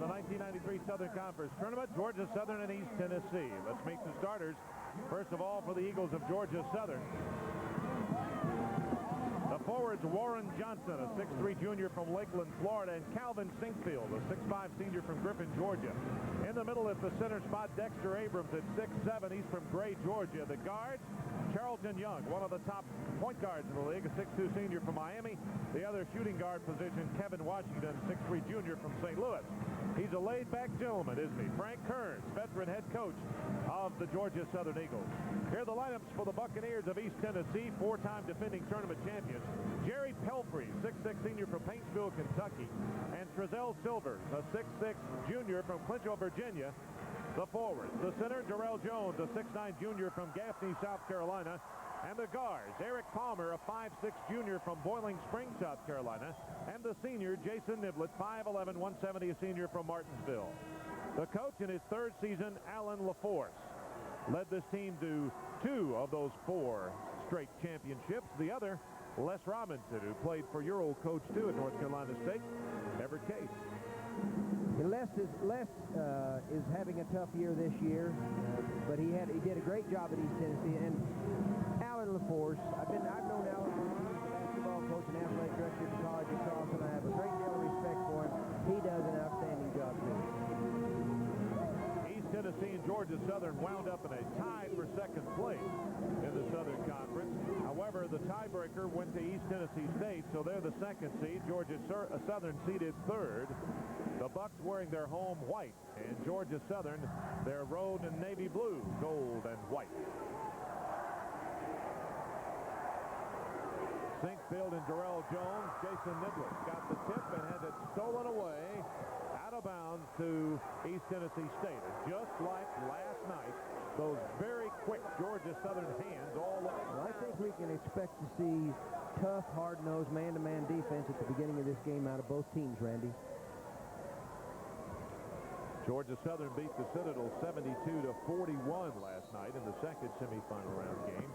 the 1993 Southern Conference Tournament, Georgia Southern and East Tennessee. Let's meet the starters. First of all, for the Eagles of Georgia Southern, the forwards Warren Johnson, a 6'3" junior from Lakeland, Florida, and Calvin Sinkfield, a 6'5" senior from Griffin, Georgia. In the middle at the center spot, Dexter Abrams at 6'7". He's from Gray, Georgia. The guards, Charlton Young, one of the top point guards in the league, a 6'2" senior from Miami. The other shooting guard position, Kevin Washington, 6'3" junior from St. Louis. He's a laid-back gentleman, isn't he? Frank Kearns, veteran head coach of the Georgia Southern Eagles. Here are the lineups for the Buccaneers of East Tennessee, four-time defending tournament champions. Jerry Pelfrey, 6'6" senior from Paintsville, Kentucky, and Trezell Silvers, a 6'6" junior from Clincho, Virginia. The forwards, the center, Darrell Jones, a 6'9" junior from Gaffney, South Carolina. And the guards, Eric Palmer, a 5'6" junior from Boiling Springs, South Carolina. And the senior, Jason Niblett, 5'11", 170, a senior from Martinsville. The coach in his third season, Alan LaForce, led this team to 2 of those 4 straight championships. The other, Les Robinson, who played for your old coach, too, at North Carolina State, Everett Case. Les is having a tough year this year, but he did a great job at East Tennessee. And Alan LaForce, I've known Alan for years, a basketball coach and athletic director at the College of Charleston. I have a great deal of respect for him. He does an outstanding job too. East Tennessee and Georgia Southern wound up in a tie for second place in the Southern Conference. However, the tiebreaker went to East Tennessee State, so they're the second seed. Georgia Southern seeded third. The Bucks wearing their home white, and Georgia Southern their road in navy blue, gold and white. Sinkfield and Darrell Jones. Jason Niblett got the tip and has it stolen away out of bounds to East Tennessee State. And just like last night, those very quick Georgia Southern hands all over. Well, I think we can expect to see tough, hard-nosed man-to-man defense at the beginning of this game out of both teams, Randy. Georgia Southern beat the Citadel 72-41 last night in the second semifinal round game.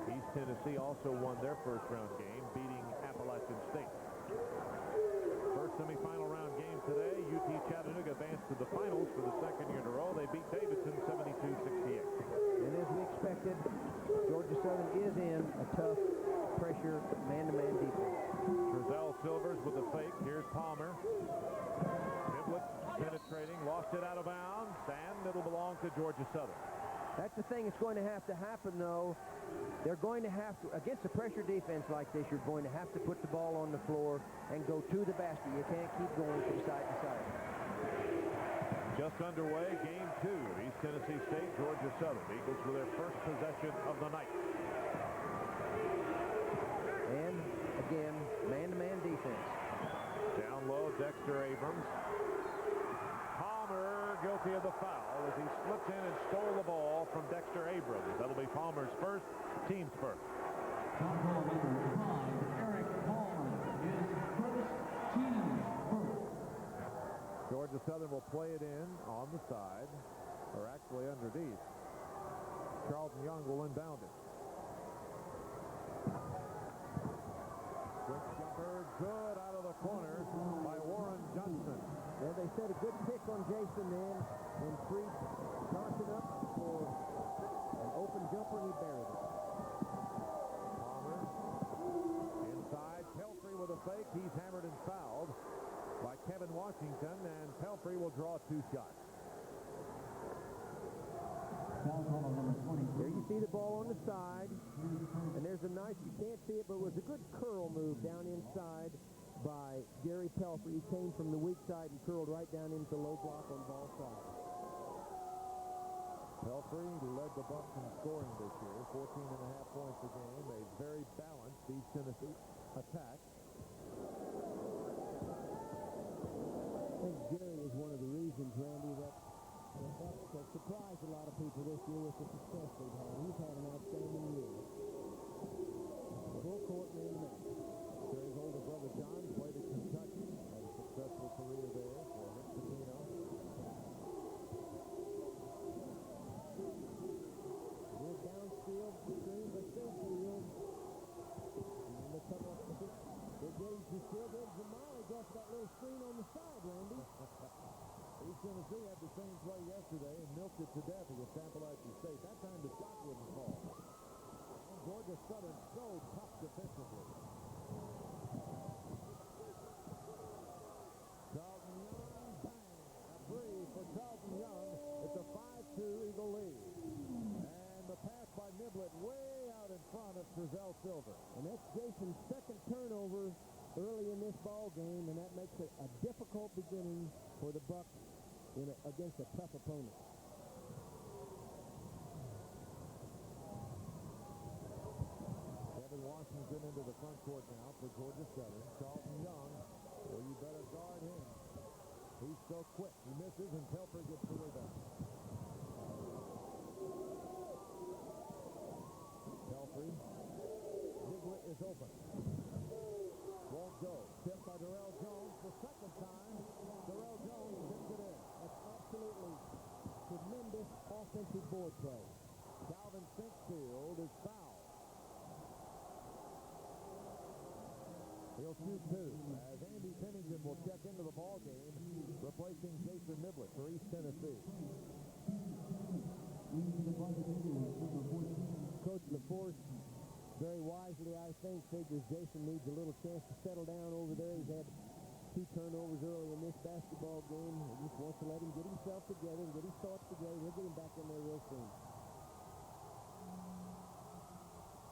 East Tennessee also won their first round game, beating Appalachian State. First semifinal round game today, UT Chattanooga advanced to the finals for the second year in a row. They beat Davidson 72-68. And as we expected, Georgia Southern is in a tough pressure man-to-man defense. Trezell Silvers with the fake. Here's Palmer. Niblett penetrating, lost it out of bounds, and it'll belong to Georgia Southern. That's the thing that's going to have to happen, though. They're going to have to, against a pressure defense like this, you're going to have to put the ball on the floor and go to the basket. You can't keep going from side to side. Just underway, game 2, East Tennessee State, Georgia Southern. Eagles for their first possession of the night. And, again, man-to-man defense. Down low, Dexter Abrams. Palmer guilty of the foul as he slipped in and stole the ball from Dexter Abrams. That'll be Palmer's first, team's first. Foul number 5, Eric Palmer, his first, team's first. Georgia Southern will play it in on the side, or actually underneath. Charlton Young will inbound it. Quick jumper, good out of the corner by Warren Johnson. Yeah, they set a good pick on Jason then and freed Johnson up for an open jumper, and he buried it. Palmer inside. Pelfrey with a fake. He's hammered and fouled by Kevin Washington, and Pelfrey will draw 2 shots. There you see the ball on the side, and there's a nice, you can't see it, but it was a good curl move down inside by Gary Pelfrey. He came from the weak side and curled right down into low block on ball side. Pelfrey led the Bucks in scoring this year, 14.5 points a game. A very balanced East Tennessee attack. I think Gary is one of the reasons, Randy, that surprised a lot of people this year with the success they've had. He's had an outstanding year. Full court man-to-man. Gary's older brother John played at Kentucky, had a successful career there for Rick Pitino. Good downfield screen by Sinkfield. And the cover up. Big Gary's just still. There's Jamali got that little screen on the side, Randy. He same play yesterday and milked it to death against Appalachian State. That time the shot wouldn't fall. And Georgia Southern so tough defensively. Charlton Young, bang! A three for Charlton Young. It's a 5-2 Eagle lead. And the pass by Niblett way out in front of Trezell Silver. And that's Jason's second turnover early in this ball game, and that makes it a difficult beginning for the Bucks against a tough opponent. Kevin Washington into the front court now for Georgia Southern. Charlton Young, well, you better guard him. He's so quick. He misses, and Telfer gets the rebound. Telfer. Niblett is open. Won't go. Tipped by Darrell Jones the second time. Darrell Jones tipped it in. That's absolutely tremendous offensive board play. Calvin Sinkfield is fouled. He'll shoot two, as Andy Pennington will check into the ball game, replacing Jason Niblett for East Tennessee. Coach LaForce, very wisely, I think, figures Jason needs a little chance to settle down over there. He's had 2 turnovers early in this basketball game. He just wants to let him get himself together and get his thoughts together. We'll get him back in there real soon.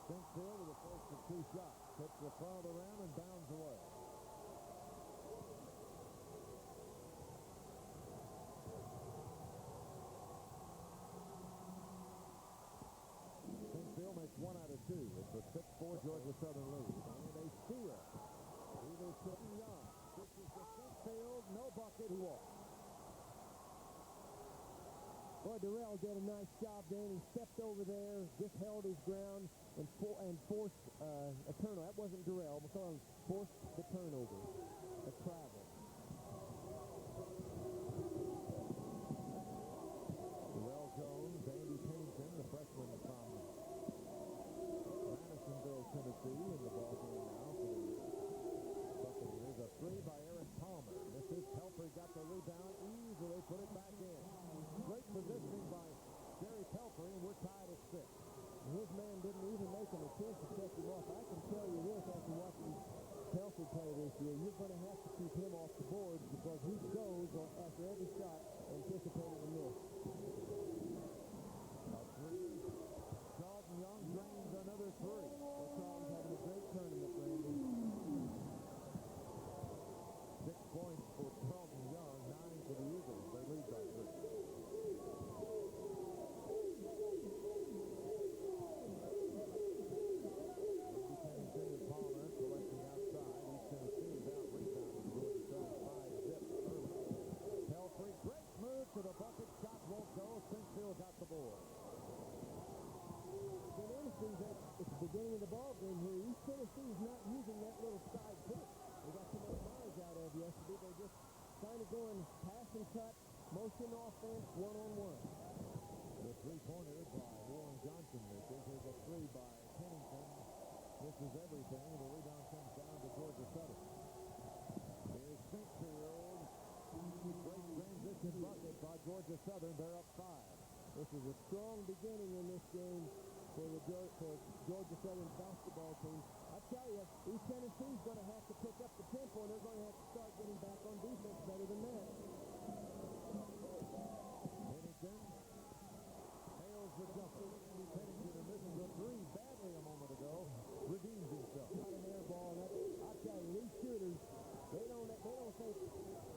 Sinkfield with the first of 2 shots. Hits the front of the rim and bounds away. Sinkfield makes 1 out of 2. It's a 6-4 Georgia Southern lead. And a steal. Either Charlton Young. This is the Sinkfield. No bucket. He walks. Boy, Darrell did a nice job there. He stepped over there, just held his ground, and forced a turnover. That wasn't Darrell. McClellan forced the turnover, the travel. Darrell Jones, Andy Pennington, the freshman from Madisonville, Tennessee, in the ballgame now for the Buccaneers. A 3 by Eric Palmer. This is Telfer, got the rebound, easily put it back in. Great positioning by Jerry Telfer, and we're tied at 6. His man didn't even make an attempt to check him off. I can tell you this after watching Telfer play this year. You're going to have to keep him off the boards because he goes after every shot anticipating a miss. A 3. Charlton Young drains another 3. Well, Charlton's having a great tournament, Randy. 6 points for Charlton Young, 9 for the Eagles. They lead by 3. To the bucket, shot won't go. Sinkfield got the board. It's been interesting that at the beginning of the ball game here, East Tennessee's not using that little side pitch. They got too many miles out of yesterday. They're just kind of going pass and cut, motion offense, one-on-one. The three-pointer by Warren Johnson misses. Here's a 3 by Pennington. Misses everything, and the rebound comes down to Georgia Southern. Here's Sinkfield. Great transition bucket by Georgia Southern. They're up 5. This is a strong beginning in this game for the Georgia Southern basketball team. I tell you, East Tennessee's going to have to pick up the tempo, and they're going to have to start getting back on defense better than that. Pennington hails the jumper. Pennington, and misses a 3 badly a moment ago, redeems himself. Not an air ball. I tell you, these shooters, they don't think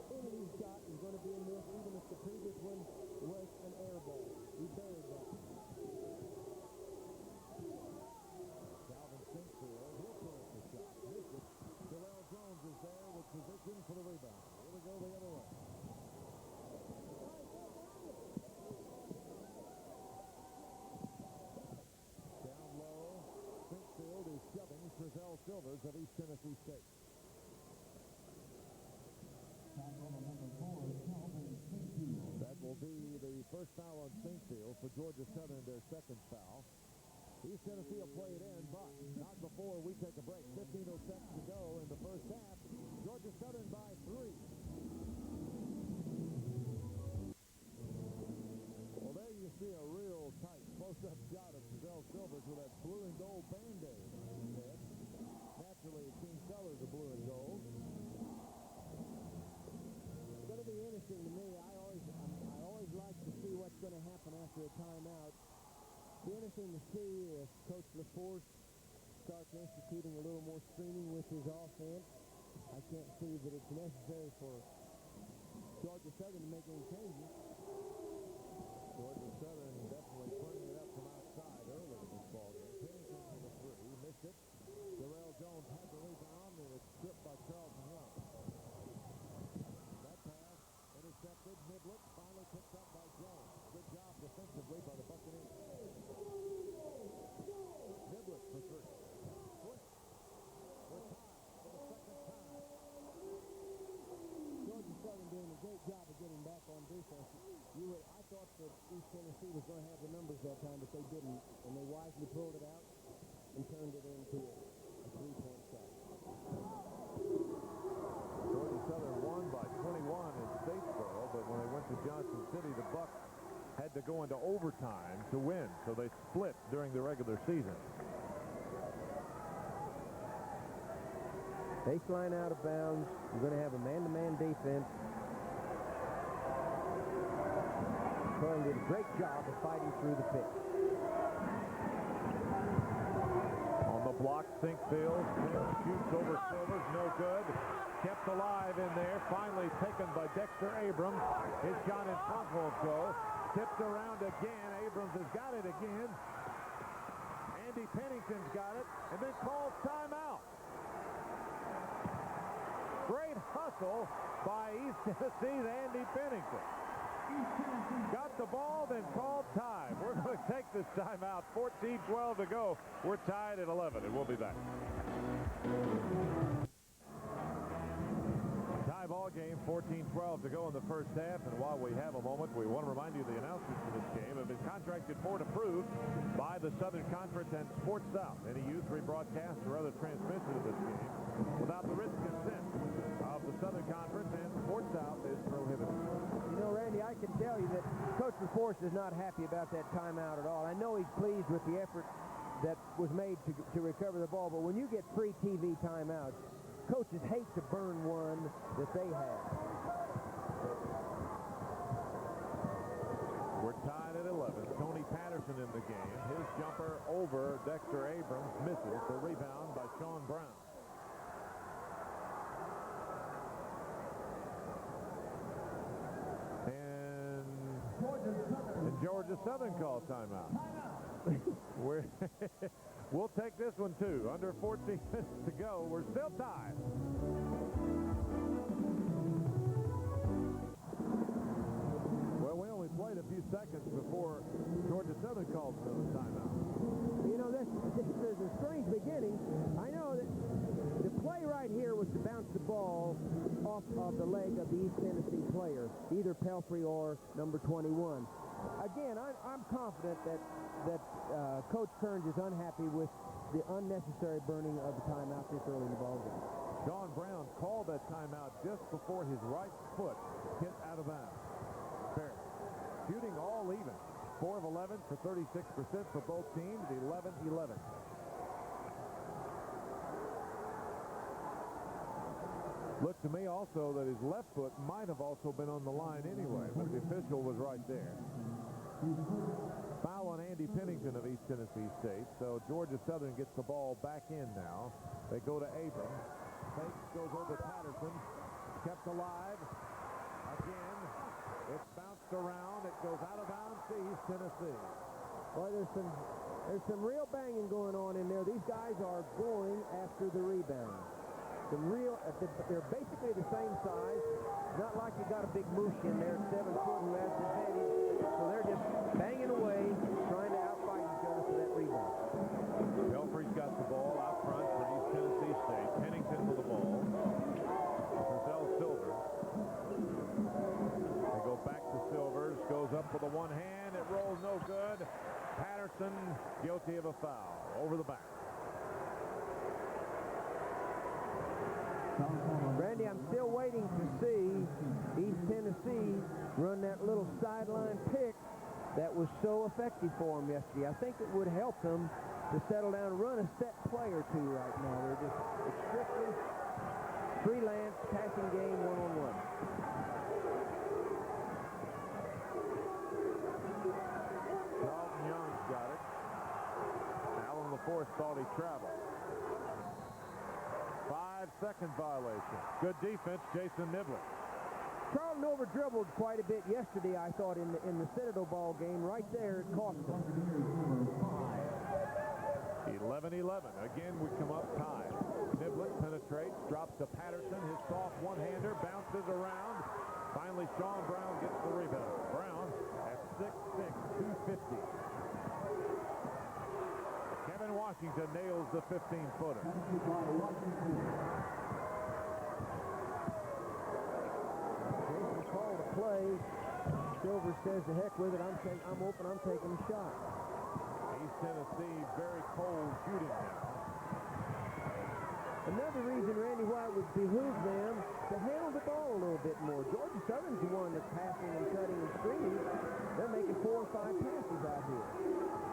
any of these shots is going to be a miss, even if the previous one was an air ball. He buried that. Calvin Sinkfield, he'll put up the shot. Missed it. Darrell Jones is there with position for the rebound. Here we go the other way. Down low, Sinkfield is shoving Trezell Silvers of East Tennessee State. That will be the first foul on Sinkfield for Georgia Southern, their second foul. East Tennessee will play it in, but not before we take a break. 15:06 to go in the first half. Georgia Southern by 3. with that blue and gold band-aid on his head. Naturally, the team colors are blue and gold. It's going to be interesting to me. I always like to see what's going to happen after a timeout. It'll be interesting to see if Coach LaForce starts instituting a little more screening with his offense. I can't see that it's necessary for Georgia Southern to make any changes. Georgia Southern definitely putting it up from outside early in this ballgame. Pennington for the three. Missed it. Darrell Jones had the rebound, and it's stripped by Charlton Young. That pass intercepted. Niblett finally picked up by Jones. Good job defensively by the Buccaneers. Niblett for three. Quick. We're tied for the second time. Georgia Southern doing a great job of getting back on defense. I thought that East Tennessee was going to have the numbers that time, but they didn't, and they wisely pulled it out and turned it into a three-point shot. Georgia Southern won by 21 in Statesboro, but when they went to Johnson City, the Bucks had to go into overtime to win, so they split during the regular season. Baseline out of bounds. You're going to have a man-to-man defense. Cohen did a great job of fighting through the pitch. On the block, Sinkfield shoots over Silvers, no good. Kept alive in there, finally taken by Dexter Abrams. His shot in front won't go. Tipped around again. Abrams has got it again. Andy Pennington's got it, and then calls timeout. Great hustle by East Tennessee's Andy Pennington. Got the ball, then called time. We're going to take this timeout. 14-12 to go. We're tied at 11, and we'll be back. Tie ball game, 14-12 to go in the first half. And while we have a moment, we want to remind you the announcers for this game have been contracted for and approved by the Southern Conference and Sports South. Any use, rebroadcast, or other transmission of this game without the written consent of the Southern Conference and Sports South is prohibited. You know, Randy, I can tell you that Coach LaForce is not happy about that timeout at all. I know he's pleased with the effort that was made to recover the ball, but when you get 3 TV timeouts, coaches hate to burn one that they have. We're tied at 11. Tony Patterson in the game. His jumper over Dexter Abrams misses. The rebound by Sean Brown. And Georgia Southern calls timeout. We'll take this one too. Under 14 minutes to go. We're still tied. Well, we only played a few seconds before Georgia Southern called another timeout. You know, this is a strange beginning. I know that the play right here was to bounce the ball off of the leg of the East Tennessee player, either Pelfrey or number 21. Again, I'm confident that Coach Kearns is unhappy with the unnecessary burning of the timeout this early in the ballgame. Sean Brown called that timeout just before his right foot hit out of bounds. Fair. Shooting all even. 4 of 11 for 36% for both teams. 11-11. Looked to me also that his left foot might have also been on the line anyway, but the official was right there. Foul on Andy Pennington of East Tennessee State, so Georgia Southern gets the ball back in now. They go to Abrams. Fake goes over Patterson. Kept alive. Again, it's bounced around. It goes out of bounds to East Tennessee. Boy, there's some real banging going on in there. These guys are going after the rebound. They're basically the same size. It's not like you got a big moosh in there, 7 foot, who has the advantage. So they're just banging away, trying to outfight each other for that rebound. Pelfrey's got the ball out front for East Tennessee State. Pennington with the ball. Purcell Silvers. They go back to Silvers. Goes up with a one hand. It rolls no good. Patterson guilty of a foul. Over the back. Randy, I'm still waiting to see East Tennessee run that little sideline pick that was so effective for them yesterday. I think it would help them to settle down and run a set play or two right now. They're just strictly freelance passing game one-on-one. Charlton Young's got it. Alan LaForce thought he traveled. 5-second violation. Good defense, Jason Niblett. Charlton over-dribbled quite a bit yesterday, I thought, in the Citadel ball game. Right there, it cost them. 11-11. Again, we come up tied. Niblett penetrates, drops to Patterson. His soft one-hander bounces around. Finally, Sean Brown gets the rebound. Brown at 6'6", 250. Kevin Washington nails the 15-footer. Jason called a play. Silver says, "To heck with it. I'm open. I'm taking a shot." East Tennessee very cold shooting now. Another reason, Randy, why it would behoove them to handle the ball a little bit more. Georgia Southern's the one that's passing and cutting and screening. They're making 4 or 5 passes out here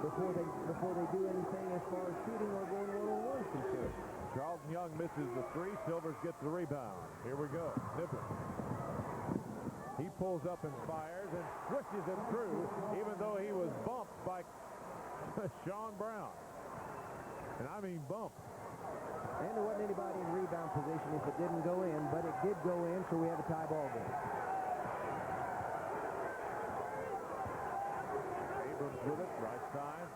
before they do anything as far as shooting or going one-on-one concerned. Charlton Young misses the 3. Silvers gets the rebound. Here we go. Niblett. He pulls up and fires and swishes it through, even though he was bumped by Sean Brown. And I mean bumped. And there wasn't anybody in rebound position if it didn't go in, but it did go in, so we have a tie ball game. Abrams with it, right side.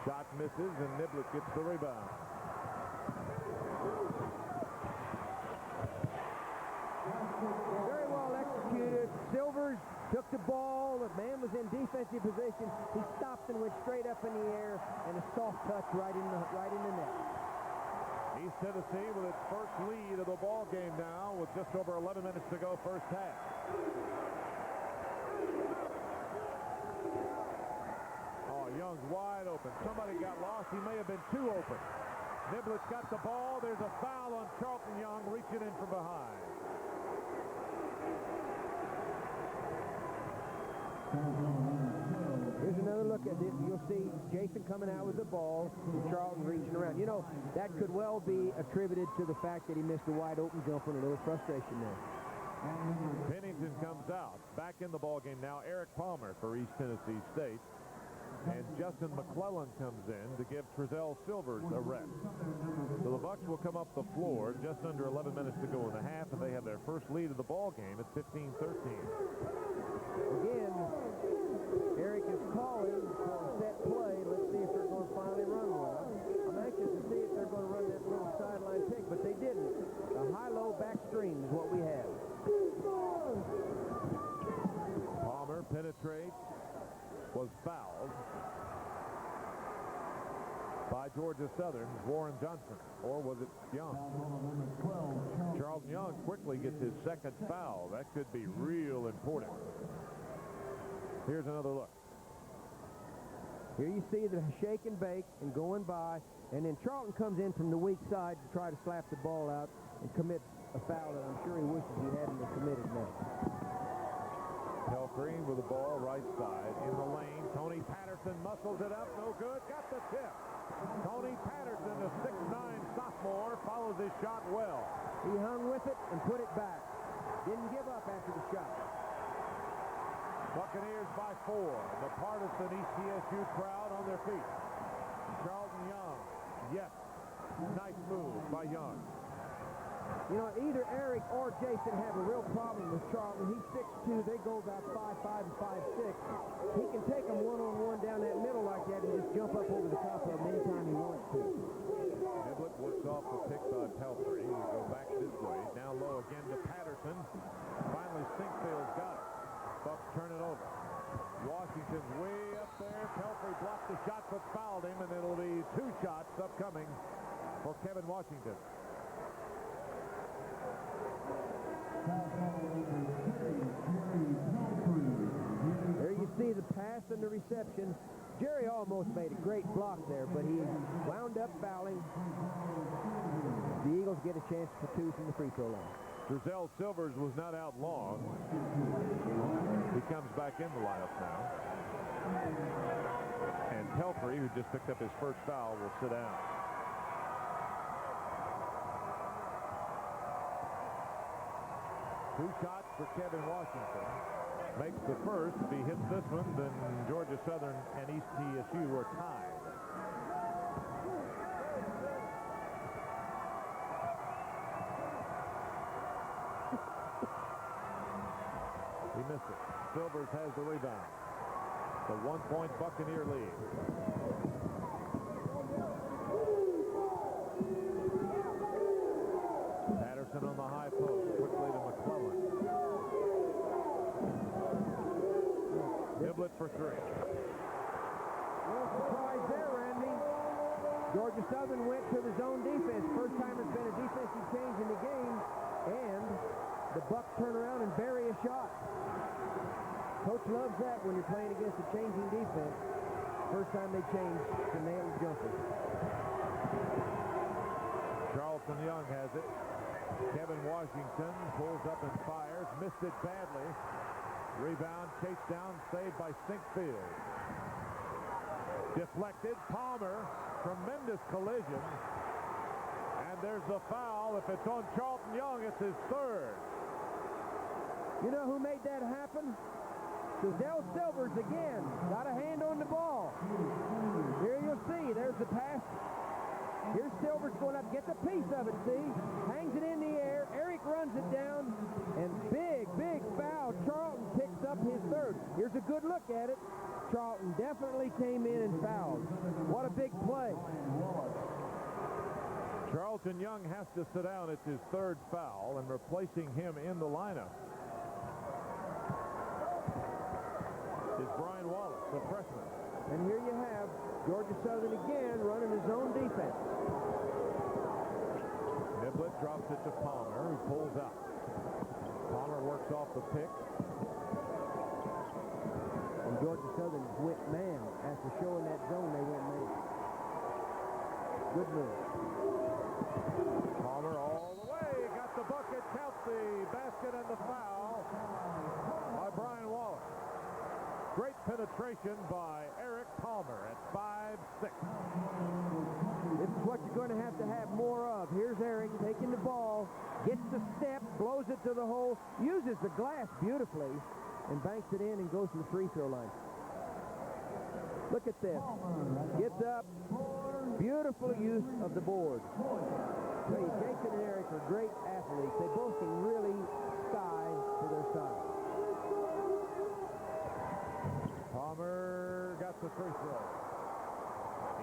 Shot misses, and Niblett gets the rebound. Very well executed. Silvers took the ball. The man was in defensive position. He stopped and went straight up in the air, and a soft touch right in the net. East Tennessee with its first lead of the ball game now with just over 11 minutes to go first half. Oh, Young's wide open. Somebody got lost. He may have been too open. Niblett's got the ball. There's a foul on Charlton Young reaching in from behind. Here's another look at this. You'll see Jason coming out with the ball, and Charlton reaching around. You know, that could well be attributed to the fact that he missed a wide open jumper and a little frustration there. Pennington comes out. Back in the ball game now, Eric Palmer for East Tennessee State. And Justin McClellan comes in to give Trezell Silvers a rest. So the Bucks will come up the floor just under 11 minutes to go in the half, and they have their first lead of the ball game at 15-13. Again, Eric is calling for a set play. Let's see if they're going to finally run one. I'm anxious to see if they're going to run that little sideline pick, but they didn't. A high-low back screen is what we have. Palmer penetrates, was fouled by Georgia Southern's Warren Johnson, or was it Young? Charlton Young quickly gets his second foul. That could be real important. Here's another look. Here you see the shake and bake and going by, and then Charlton comes in from the weak side to try to slap the ball out and commit a foul that I'm sure he wishes he hadn't committed now. Pelfrey with the ball right side in the lane. Tony Patterson muscles it up. No good. Got the tip. Tony Patterson, a 6'9" sophomore, follows his shot well. He hung with it and put it back. Didn't give up after the shot. Buccaneers by 4. The partisan ETSU crowd on their feet. Charlton Young. Yes. Nice move by Young. You know, either Eric or Jason have a real problem with Charlton. He's 6'2". They go about 5'5" and 5'6". He can take them one-on-one down that middle like that and just jump up over the top of them anytime he wants to. Niblett works off the pick by Pelfrey. We go back this way. Down low again to Patterson. Finally, Sinkfield's got it. Bucks turn it over. Washington's way up there. Pelfrey blocked the shot but fouled him, and it'll be 2 shots upcoming for Kevin Washington. There you see the pass and the reception. Jerry almost made a great block there, but he wound up fouling. The Eagles get a chance for 2 from the free throw line. Trezell Silvers was not out long. He comes back in the lineup now. And Pelfrey, who just picked up his first foul, will sit down. Two shots for Kevin Washington. Makes the first. If he hits this one, then Georgia Southern and ETSU are tied. He missed it. Silvers has the rebound. The 1-point Buccaneer lead. Patterson on the high post. Quickly to McClellan. Niblett for three. No surprise there, Randy. Georgia Southern went to the zone defense. First time there's been a defensive change in the game. And the Bucks turn around and bury a shot. Coach loves that when you're playing against a changing defense. First time they change to nail the jumper. Charlton Young has it. Kevin Washington pulls up and fires. Missed it badly. Rebound, chased down, saved by Sinkfield. Deflected. Palmer. Tremendous collision. And there's a foul. If it's on Charlton Young, it's his third. You know who made that happen? Dell Silvers again. Got a hand on the ball. Here you'll see. There's the pass. Here's Silvers going up. Gets a piece of it, see? Hangs it in the air. Eric runs it down. And big foul. Charlton picks up his third. Here's a good look at it. Charlton definitely came in and fouled. What a big play. Charlton Young has to sit down. It's his third foul, and replacing him in the lineup is Brian Wallace, the freshman. And here you have Georgia Southern again running his own defense. Niblett drops it to Palmer, who pulls out. Palmer works off the pick. And Georgia Southern went man. After showing that zone, they went man. Good move. Palmer all the way. Got the bucket. Count the basket and the foul by Brian Wallace. Great penetration by Eric Palmer at 5'6". This is what you're going to have more of. Here's Eric taking the ball, gets the step, blows it to the hole, uses the glass beautifully, and banks it in and goes to the free throw line. Look at this. Gets up. Beautiful use of the board. Tell you, Jason and Eric are great athletes. They both can really sky to their side. Palmer got the free throw.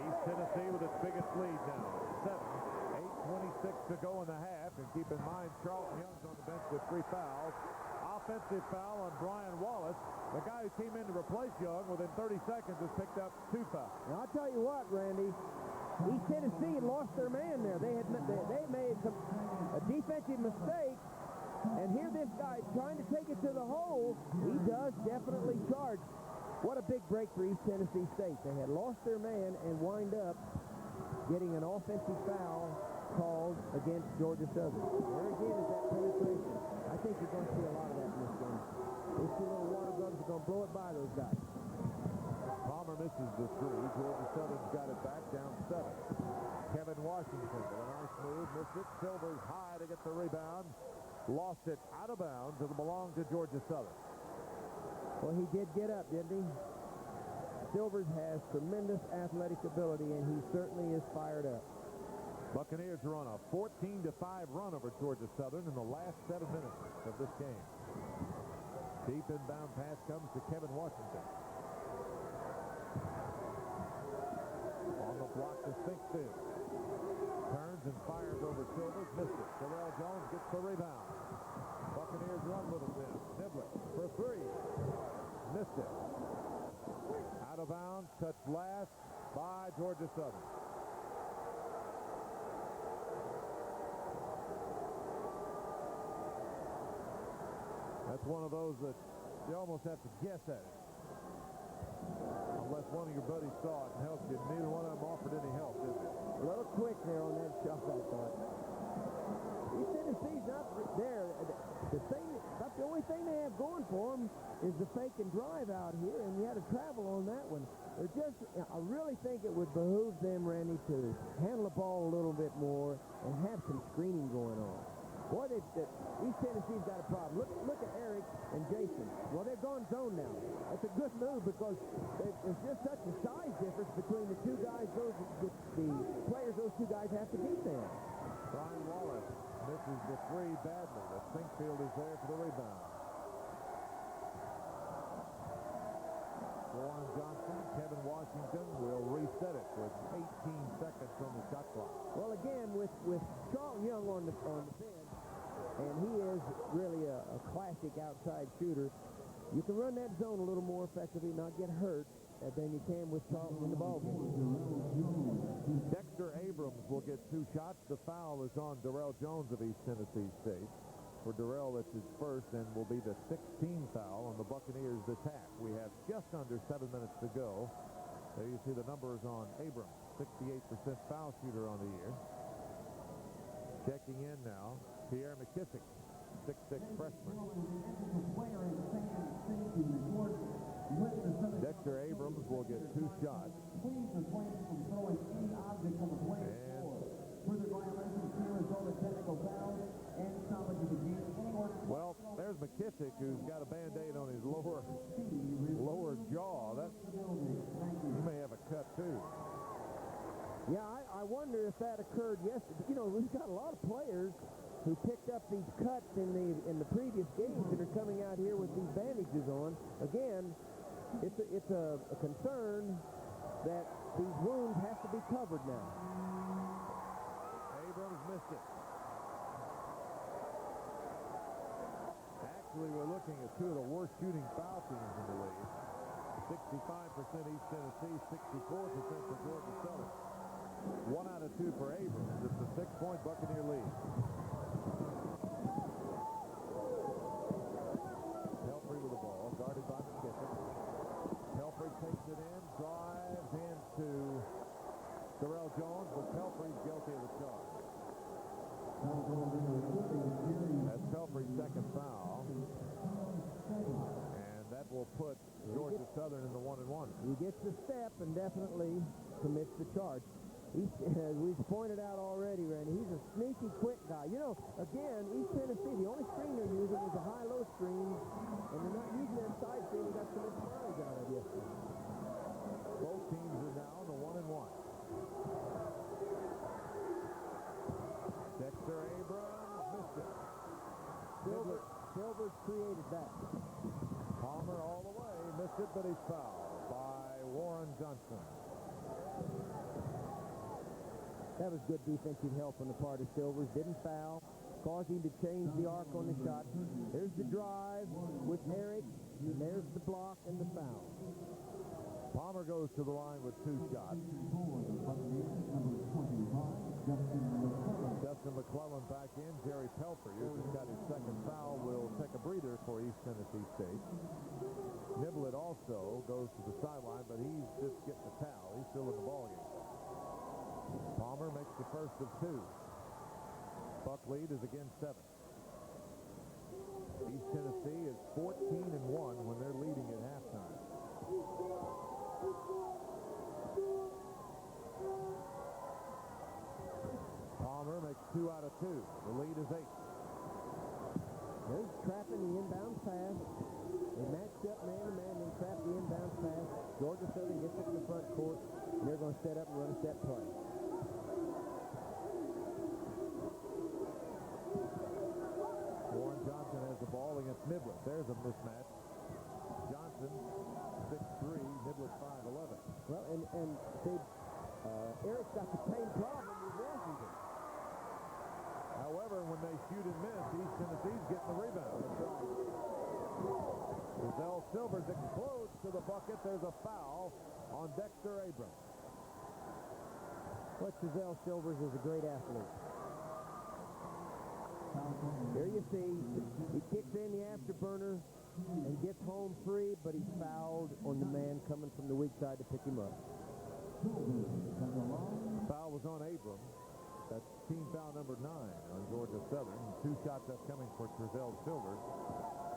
East Tennessee with its biggest lead now. 8:26 to go in the half. And keep in mind, Charlton Young's on the bench with 3 fouls. Offensive foul on Brian Wallace. The guy who came in to replace Young within 30 seconds has picked up 2 fouls. Now, I'll tell you what, Randy. East Tennessee had lost their man there. They made a defensive mistake. And here this guy trying to take it to the hole. He does definitely charge. What a big break for East Tennessee State. They had lost their man and wind up getting an offensive foul called against Georgia Southern. There again is that penetration. I think you're going to see a lot of that in this game. Those two little water guns are going to blow it by those guys. Palmer misses the three. Georgia Southern's got it back, down 7. Kevin Washington with a nice move. Missed it. Silvers high to get the rebound. Lost it out of bounds. It'll belong to Georgia Southern. Well, he did get up, didn't he? Silvers has tremendous athletic ability, and he certainly is fired up. Buccaneers are on a 14-5 run over Georgia Southern in the last 7 minutes of this game. Deep inbound pass comes to Kevin Washington. On the block to Sinkfield. Turns and fires over Silvers. Missed it. Terrell Jones gets the rebound. Buccaneers run with it then. Niblett for 3. Missed it. Out of bounds. Touched last by Georgia Southern. That's one of those that you almost have to guess at it. Unless one of your buddies saw it and helped you. Neither one of them offered any help, did they? A little quick there on that shot, I thought. East Tennessee's not there. The thing about the only thing they have going for them is the fake and drive out here, and you had to travel on that one. I really think it would behoove them, Randy, to handle the ball a little bit more and have some screening going on. Boy, East Tennessee's got a problem. Look at Eric and Jason. Well, they've gone zone now. That's a good move because there's just such a size difference between the two guys, the players those two guys have to beat them. Brian Wallace misses the three badly. The Sinkfield is there for the rebound. Warren Johnson, Kevin Washington will reset it with 18 seconds from the shot clock. Well, again, with Charles Young on the bench, and he is really a classic outside shooter, you can run that zone a little more effectively, not get hurt, than you can with Charles in the ballgame. Dexter Abrams will get 2 shots. The foul is on Darrell Jones of East Tennessee State. For Darrell, it's his first and will be the 16th foul on the Buccaneers' attack. We have just under 7 minutes to go. There you see the numbers on Abrams, 68% foul shooter on the year. Checking in now, Pierre McKissick, 6'6" freshman. Dexter Abrams will get 2 shots. Well, there's McKissick, who's got a Band-Aid on his lower jaw. He may have a cut too. Yeah, I wonder if that occurred yesterday. You know, we've got a lot of players who picked up these cuts in the previous games that are coming out here with these bandages on. Again, it's a concern that these wounds have to be covered now. Abrams missed it. Actually, we're looking at 2 of the worst shooting foul teams in the league. 65% East Tennessee, 64% for Georgia Southern. 1 out of 2 for Abrams. It's a 6-point Buccaneer lead. Pelfrey with the ball, guarded by McKissick. Pelfrey takes it in, drives into Darrell Jones, but Pelfrey's guilty of the charge. That's Pelfrey's second foul. And that will put Georgia Southern in the 1-1. He gets the step and definitely commits the charge. As we've pointed out already, Randy, he's a sneaky, quick guy. You know, again, East Tennessee, the only screen they're using is a high-low screen, and they're not using that side screen. They got some misfires out of yesterday. Both teams are now in the 1-1. Dexter Abrams missed it. Silver's created that. Palmer all the way, missed it, but he's fouled by Warren Johnson. That was good defensive help on the part of Silvers. Didn't foul. Caused him to change the arc on the shot. There's the drive with Eric. And there's the block and the foul. Palmer goes to the line with 2 shots. Justin McClellan back in. Jerry Pelfrey, who's got his second foul, will take a breather for East Tennessee State. Niblett also goes to the sideline, but he's just getting a towel. He's still in the ballgame. Palmer makes the first of 2. Buck lead is again 7. East Tennessee is 14-1 when they're leading at halftime. Palmer makes 2 out of 2. The lead is 8. They're trapping the inbound pass. They matched up man-to-man and trapped the inbound pass. Georgia Southern gets it in the front court, and they're going to set up and run a set play. Warren Johnson has the ball against Niblett. There's a mismatch. Johnson, 6'3", Niblett 5'11". Well, and see, Eric's got the same problem with Washington. However, when they shoot and miss, East Tennessee's getting the rebound. Giselle Silvers explodes to the bucket. There's a foul on Dexter Abrams. But Giselle Silvers is a great athlete. Here you see, he kicks in the afterburner and gets home free, but he's fouled on the man coming from the weak side to pick him up. Foul was on Abrams. That's team foul number 9 on Georgia Southern. 2 shots upcoming for Giselle Silvers.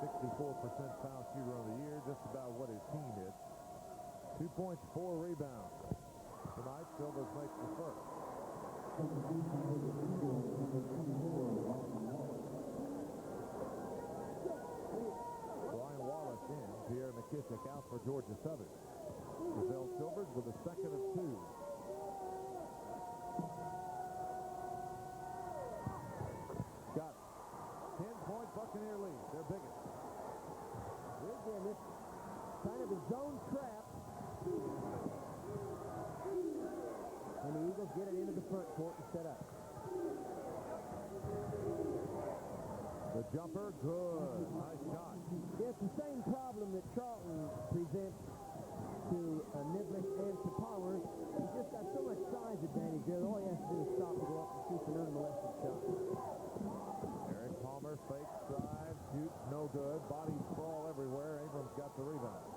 64% foul shooter on the year, just about what his team is. 2 points, 4 rebounds. Tonight, Silvers makes the first. Brian Wallace in. Pierre McKissick out for Georgia Southern. Giselle Silvers with a second of 2. Got it. 10-point Buccaneer lead. Their biggest. Again, this kind of a zone trap. And the Eagles get it into the front court and set up. The jumper, good. Nice shot. It's the same problem that Charlton presents to Niblick and to Palmer. He's just got so much size advantage there. All he has to do is stop and go up and shoot an unmolested shot. Eric Palmer fakes, drives, shoots, no good. Bodies sprawl everywhere. Abrams got the rebound.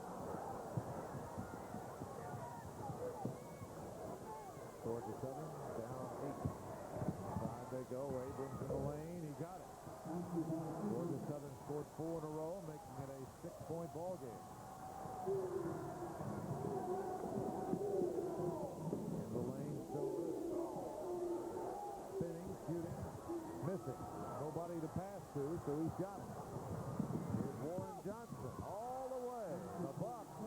Georgia Southern down 8. Side they go. Abrams in the lane. He got it. Georgia Southern scored 4 in a row, making it a 6-point ball game. In the lane, Silvers. Spinning, shooting, missing. Nobody to pass to, so he shot it. Here's Warren Johnson all the way. The Bucks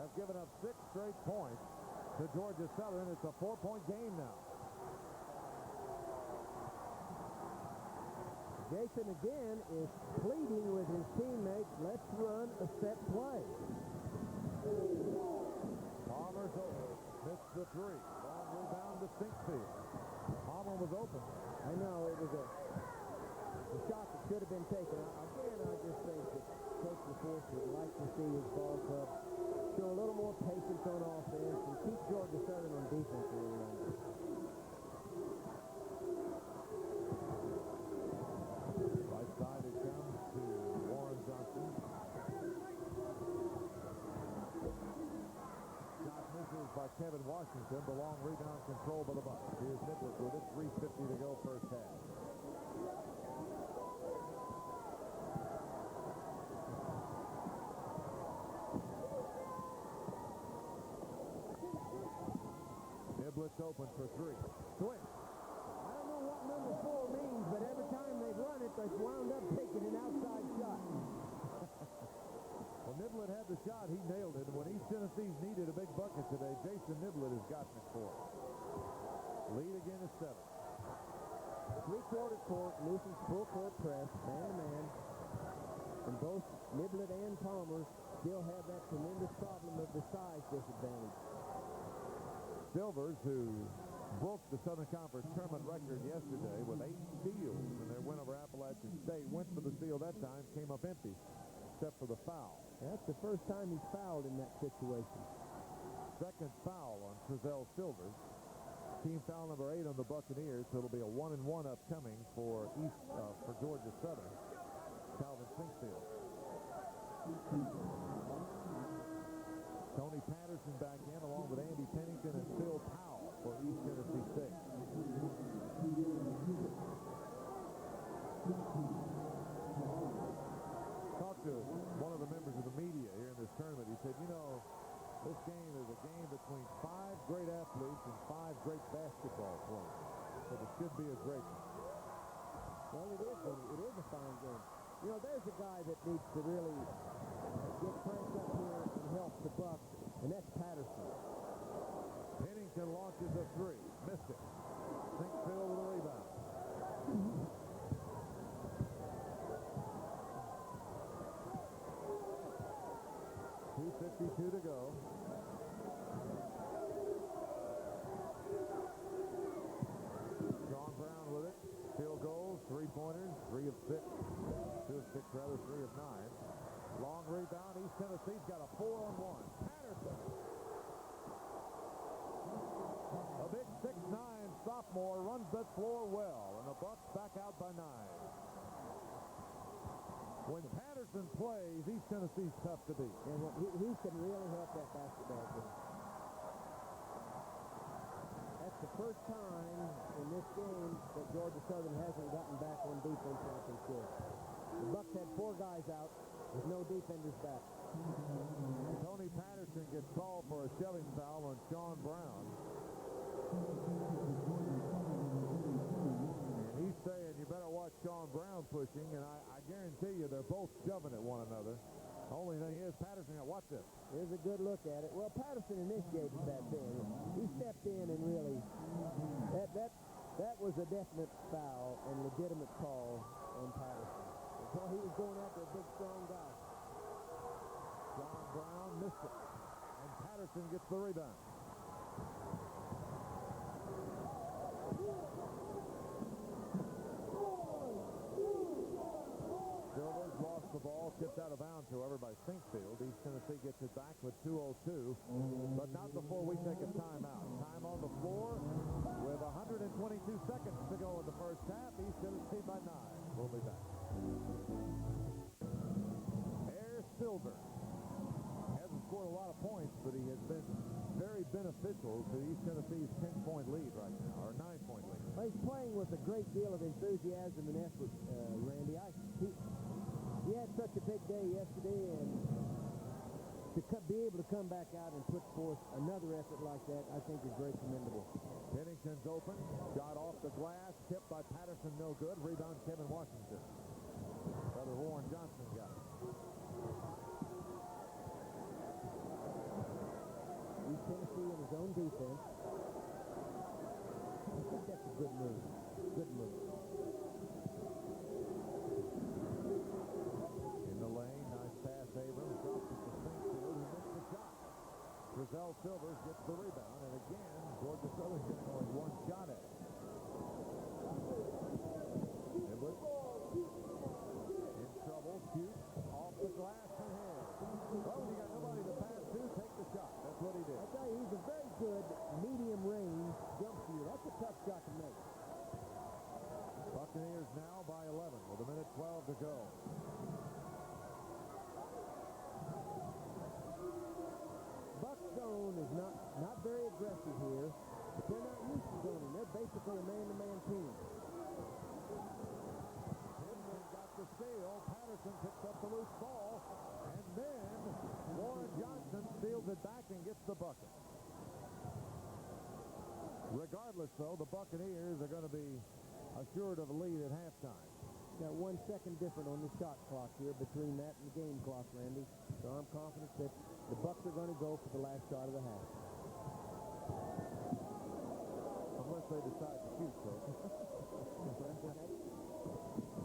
have given up 6 straight points to Georgia Southern. It's a 4-point game now. Jason again is pleading with his teammates, let's run a set play. Palmer's over. Missed the 3. Long rebound to Sinkfield. Palmer was open. I know it was a shot that should have been taken. Again, I just think that Coach LaForce would like to see his ball club show a little more patience on offense and keep Georgia Southern on defense a little longer. Right side it comes to Warren Johnson. Shot misses by Kevin Washington. The long rebound control by the Bucks. Here's Nicholas with it. 3:50 to go first half. Niblitz open for 3. Switch. I don't know what number 4 means, but every time they've run it, they've wound up taking an outside shot. Well, Niblett had the shot. He nailed it. And when East Tennessee's needed a big bucket today, Jason Niblett has gotten it for him. Lead again is 7. 3-quarter court, Newsom's full court press, man-to-man. And both Niblett and Palmer still have that tremendous problem of the size disadvantage. Silvers, who broke the Southern Conference tournament record yesterday with 8 steals in their win over Appalachian State, went for the steal that time, came up empty, except for the foul. That's the first time he's fouled in that situation. Second foul on Trezell Silvers. Team foul number 8 on the Buccaneers, so it'll be a 1-and-1 upcoming for Georgia Southern. Calvin Sinkfield. Tony Patterson back in, along with Andy Pennington and Phil Powell for East Tennessee State. Talked to one of the members of the media here in this tournament. He said, you know, this game is a game between 5 great athletes and 5 great basketball players. So it should be a great one. Well, it is a fine game. You know, there's a guy that needs to really get cranked up here and help the Bucks, and that's Patterson. Pennington launches a 3. Missed it. Sinkfield with a rebound. .252 to go. Sean Brown with it. Field goals, 3-pointers, 3 of 6. 2 of 6 rather, 3 of 9. Long rebound. East Tennessee's got a 4-on-1. Patterson. A big 6'9" sophomore runs that floor well, and the Bucks back out by 9. When Patterson plays, East Tennessee's tough to beat. And he can really help that basketball game. That's the first time in this game that Georgia Southern hasn't gotten back on defense like they should. The Bucks had 4 guys out with no defenders back. Tony Patterson gets called for a shoving foul on Sean Brown. And he's saying you better watch Sean Brown pushing, and I guarantee you they're both shoving at one another. Only thing is, Patterson, watch this. Here's a good look at it. Well, Patterson initiated that thing. He stepped in and really, that was a definite foul and legitimate call on Patterson. So he was going after a big, strong guy. Sean Brown missed it, and Patterson gets the rebound. Silvers lost the ball, tipped out of bounds, however, by Sinkfield. East Tennessee gets it back with 2:02, but not before we take a timeout. Time on the floor with 122 seconds to go in the first half. East Tennessee by 9. We'll be back. Air Silver hasn't scored a lot of points, but he has been very beneficial to East Tennessee's 10-point lead right now, or 9-point lead. Well, he's playing with a great deal of enthusiasm and effort, Randy. He had such a big day yesterday, and to be able to come back out and put forth another effort like that, I think is very commendable. Pennington's open, shot off the glass, tipped by Patterson, no good. Rebound Kevin Washington. Brother Warren Johnson got it. East Tennessee in his own defense. I think that's a good move. Good move. In the lane, nice pass, Abrams. Drops it to Sinkfield, who missed the shot. Giselle Silvers gets the rebound, and again, Georgia Southern getting only one shot at it. Niblett in trouble, shoots off the glass and head. Well, when you got nobody to pass to, take the shot. That's what he did. I tell you, he's a very good medium range jump shooter. That's a tough shot to make. Buccaneers now by 11 with 1:12 to go. Buck zone is not very aggressive here, but they're not used to zoning. They're basically a man-to-man team. Pittman got the steal. Patterson picks up the loose ball, and then Warren Johnson steals it back and gets the bucket. Regardless, though, the Buccaneers are going to be assured of a lead at halftime. Got 1 second different on the shot clock here between that and the game clock, Randy. So I'm confident that the Bucks are going to go for the last shot of the half. Unless they decide to shoot, Coach.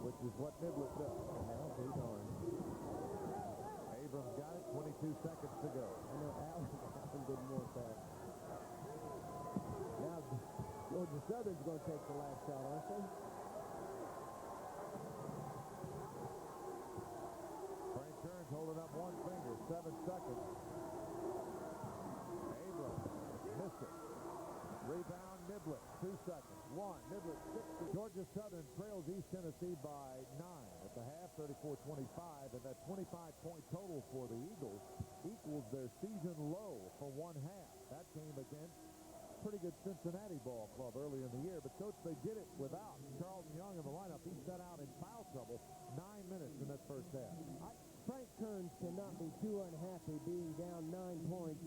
Which is what Niblett does. Well, be darned. Abrams got it, 22 seconds to go. I know Allen didn't want that. Now, Georgia Southern's going to take the last shot, aren't they? Frank Kearns holding up one finger, 7 seconds. Abrams missed it. Rebound, Niblett, 2 seconds. 1, Niblett, 6. Georgia Southern trails East Tennessee by 9 at the half, 34-25, and that 25-point total for the Eagles equals their season low for one half. That came against pretty good Cincinnati ball club earlier in the year, but Coach, they did it without Charlton Young in the lineup. He set out in foul trouble 9 minutes in that first half. Frank Kearns cannot be too unhappy being down 9 points,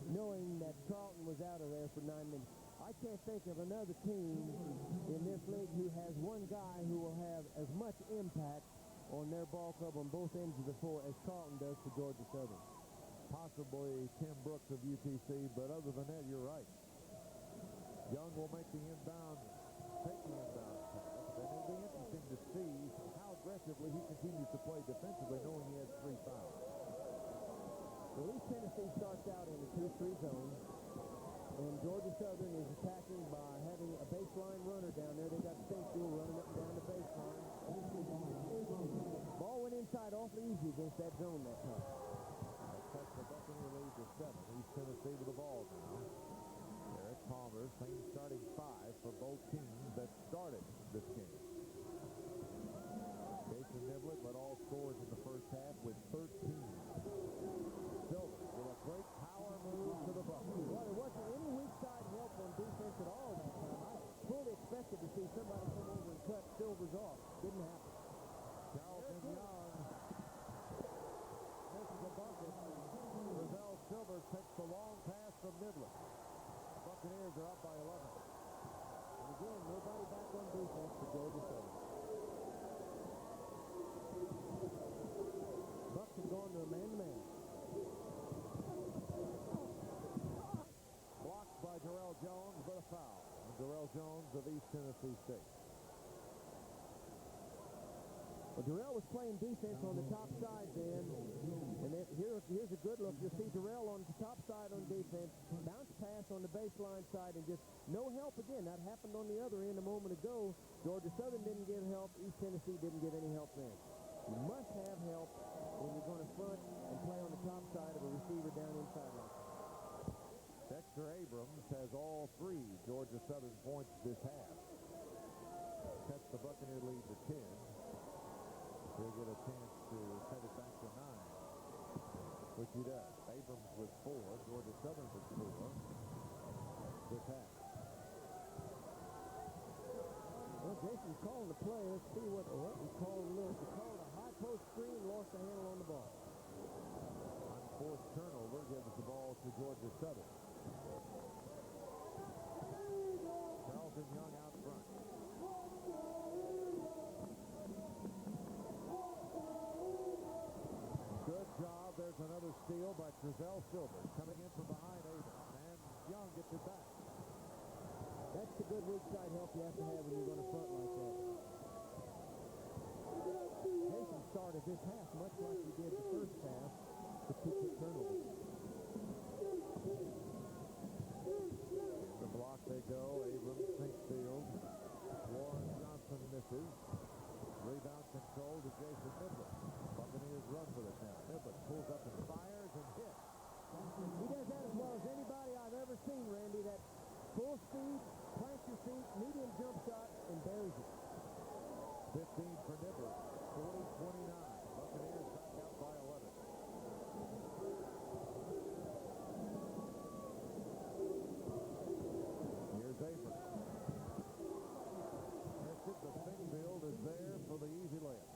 knowing that Charlton was out of there for 9 minutes. I can't think of another team in this league who has one guy who will have as much impact on their ball club on both ends of the floor as Charlton does for Georgia Southern. Possibly Tim Brooks of UTC, but other than that, you're right. Young will make the inbound, take the inbound pass, and it'll be interesting to see how aggressively he continues to play defensively, knowing he has 3 fouls. Well, East Tennessee starts out in a 2-3 zone, and Georgia Southern is attacking by having a baseline runner down there. They got Sinkfield running up and down the baseline. Ball went inside awfully easy against that zone that time. That cuts the Buccaneer lead to 7. East Tennessee with the ball now. Eric Palmer, same starting 5 for both teams that started this game. Jason Niblett led all scores in the first half with 13. Silver with a great power move to the bucket. Well, there wasn't any weak side help on defense at all that time. I fully expected to see somebody come over and cut Silvers off. Didn't happen. Charlton Midland. The Buccaneers are up by 11. And again, nobody back on defense for Georgia Southern. Bucks have gone to a man-to-man. Blocked by Darrell Jones, but a foul. And Darrell Jones of East Tennessee State. Well, Darrell was playing defense on the top side then, and then here's a good look. You'll see Darrell on the top side on defense, bounce pass on the baseline side, and just no help again. That happened on the other end a moment ago. Georgia Southern didn't give help. East Tennessee didn't give any help then. You must have help when you're going to front and play on the top side of a receiver down inside like that. Dexter Abrams has all three Georgia Southern points this half. Cuts the Buccaneer lead to 10. He'll get a chance to set it back to 9, which he does. Abrams with 4, Georgia Southern with 4 this half. Well, Jason's calling the play. Let's see what he called. He called a high post screen, lost the handle on the ball. Unforced turnover gives the ball to Georgia Southern. Charlton Young out front. Good job. There's another steal by Trezell Silvers coming in from behind Abrams. And Young gets it back. That's the good weak side help you have to have when you're going to front like that. Jason started this half much like he did the first half with 2 quick turnovers. In the block they go. Abrams, Sinkfield. Warren Johnson misses. Rebound control to Jason Midland. Buccaneers run with it now. Midland pulls up and fires and hits. He does that as well as anybody I've ever seen, Randy. That full speed, plant your feet, medium jump shot, and buries it. 15 for Midland. 40-29. Buccaneers back out by 11. Here's Abrams. Missed it, but Sinkfield is there for the easy layup.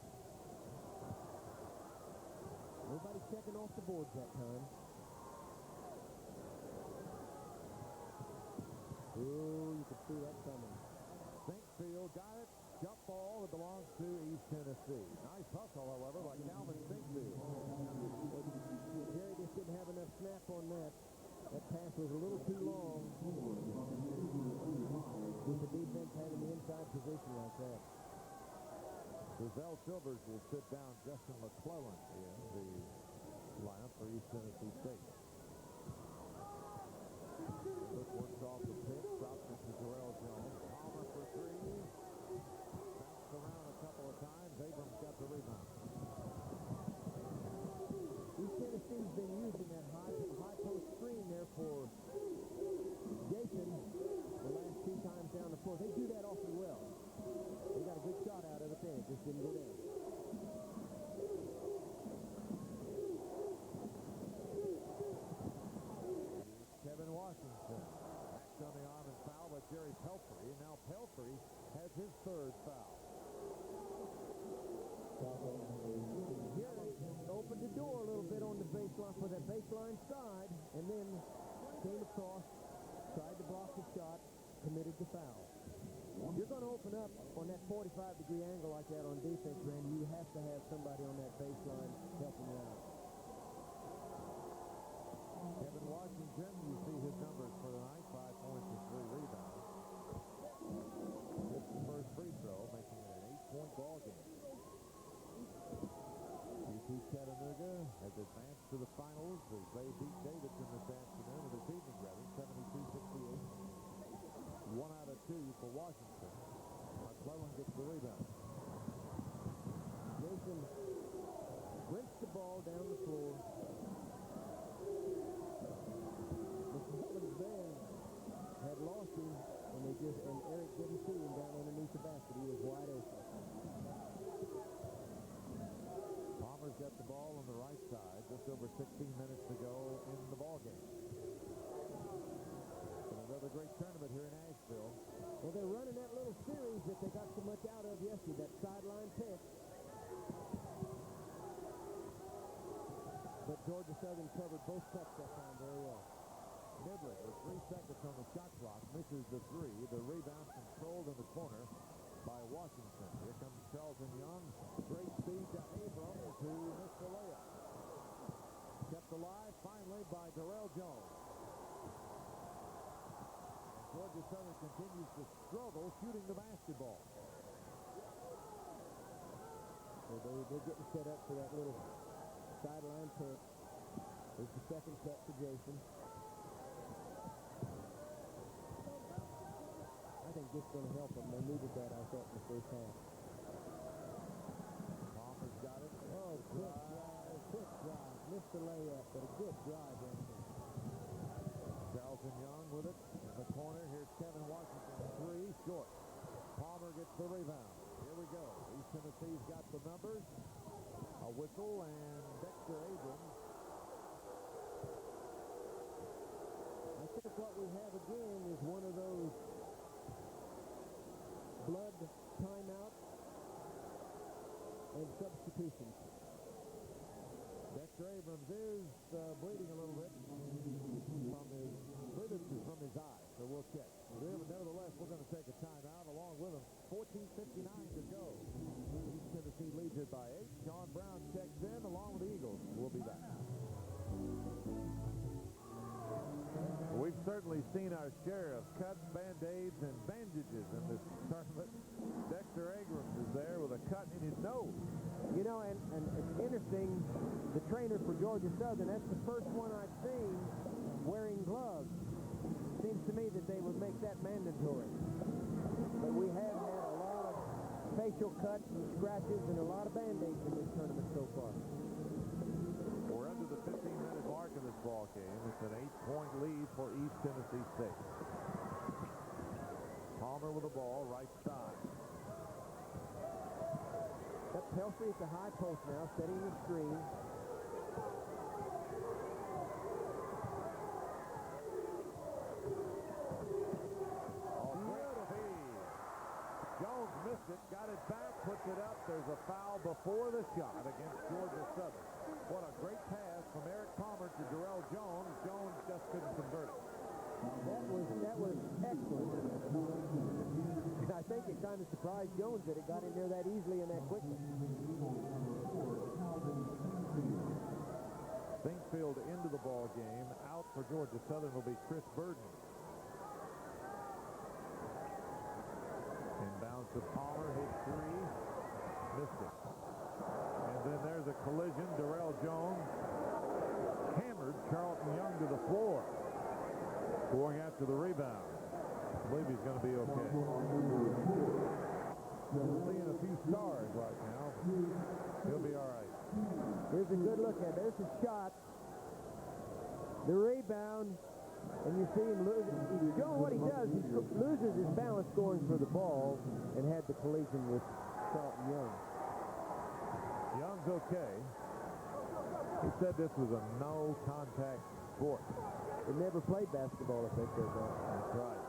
Nobody checking off the boards that time. Ooh, you can see that coming. Sinkfield got it. Jump ball that belongs to East Tennessee. Nice hustle, however, by Calvin Sinkfield. Jerry just didn't have enough snap on that. That pass was a little too long with the defense having the inside position like that. Trezell Silvers will sit down Justin McClellan in the lineup for East Tennessee State. Cook works off the pick, drops it to Darrell Jones. Palmer for 3. Bounced around a couple of times. Abrams got the rebound. East Tennessee's been using that high post screen there for Jason the last 2 times down the floor. They do that awfully well. They got a good shot out of it there. It just didn't go down. Kevin Washington. Backed on the arm and foul by Jerry Pelfrey. And now Pelfrey has his 3rd foul. Jerry opened the door a little bit on the baseline for that baseline side, and then came across, tried to block the shot, committed the foul. You're going to open up on that 45-degree angle like that on defense, Randy. You have to have somebody on that baseline helping you out. Kevin Washington, you see his numbers for the night, 5 points and 3 rebounds. Hits the first free throw, making it an 8-point ball game. UT Chattanooga has advanced to the finals as they beat Davidson this afternoon, or this evening rather, 72-68. 1 out of 2 for Washington. McClellan gets the rebound. Jason rinsed the ball down the floor. McClellan's band had lost him, and Eric didn't see him down underneath the basket. He was wide open. Palmer's got the ball on the right side, just over 16 minutes to go in the ball game. Another great tournament here in Asheville. Well, they're running that little series that they got so much out of yesterday, that sideline pick. But Georgia Southern covered both cuts that time very well. Midland with 3 seconds on the shot clock misses the three. The rebound controlled in the corner by Washington. Here comes Charlton Young. Great speed to Abrams, who missed the layup. Kept alive finally by Darrell Jones. And Georgia Southern continues to struggle shooting the basketball. So they're getting set up for that little sideline pick. There's the second cut for Jason. I think this is going to help them. They needed that, I thought, in the first half. Palmer's got it. Oh, quick drive, quick drive. Missed the layup, but a good drive right there. Charlton Young with it in the corner. Here's Kevin Washington. Three short. Palmer gets the rebound. Here we go. East Tennessee's got the numbers. A whistle, and Dexter Abrams. I think what we have again is one of those blood timeouts and substitutions. Dexter Abrams is bleeding a little bit from his eye, so we'll check. Nevertheless, we're going to take a timeout along with him. 14:59 to go. East Tennessee leads it by 8. Sean Brown checks in along with the Eagles. We'll be back. We've certainly seen our share of cuts, Band-Aids, and bandages in this tournament. Dexter Abrams is there with a cut in his nose. You know, and it's interesting, the trainer for Georgia Southern, that's the first one I've seen wearing gloves. Seems to me that they would make that mandatory. But we have had a lot of facial cuts and scratches and a lot of Band-Aids in this tournament so far. We're under the 15-minute mark of this ball game. It's an 8-point lead for East Tennessee State. Palmer with the ball, right side. Got Pelfrey at the high post now, setting the screen. Jones missed it, got it back, puts it up. There's a foul before the shot against Georgia Southern. What a great pass from Eric Palmer to Darrell Jones. Jones just couldn't convert it. That was excellent. And I think it kind of surprised Jones that it got in there that easily and that quickly. Sinkfield into the ball game. Out for Georgia Southern will be Chris Burden. Inbounds to Palmer, hit three, missed it. And then there's a collision. Darrell Jones hammered Charlton Young to the floor. Going after the rebound. I believe he's going to be okay. Seeing a few stars right now. He'll be all right. Here's a good look at it. There's a shot. The rebound. And you see him lose. Jones, what he does, he loses his balance going for the ball and had the collision with Charlton Young. Young's okay. He said this was a no-contact sport. They never played basketball if they said that. That's right.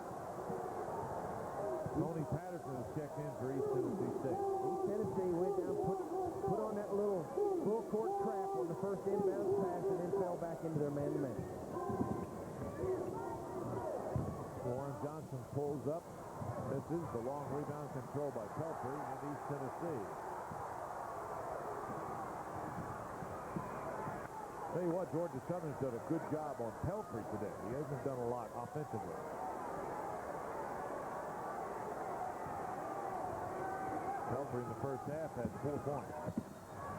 Tony Patterson has checked in for East Tennessee State. East Tennessee went down, put on that little full-court trap on the first inbound pass and then fell back into their man-to-man. Warren Johnson pulls up, misses. The long rebound controlled by Pelfrey and East Tennessee. Tell you what, Georgia Southern's done a good job on Pelfrey today. He hasn't done a lot offensively. Pelfrey in the first half had 4 points.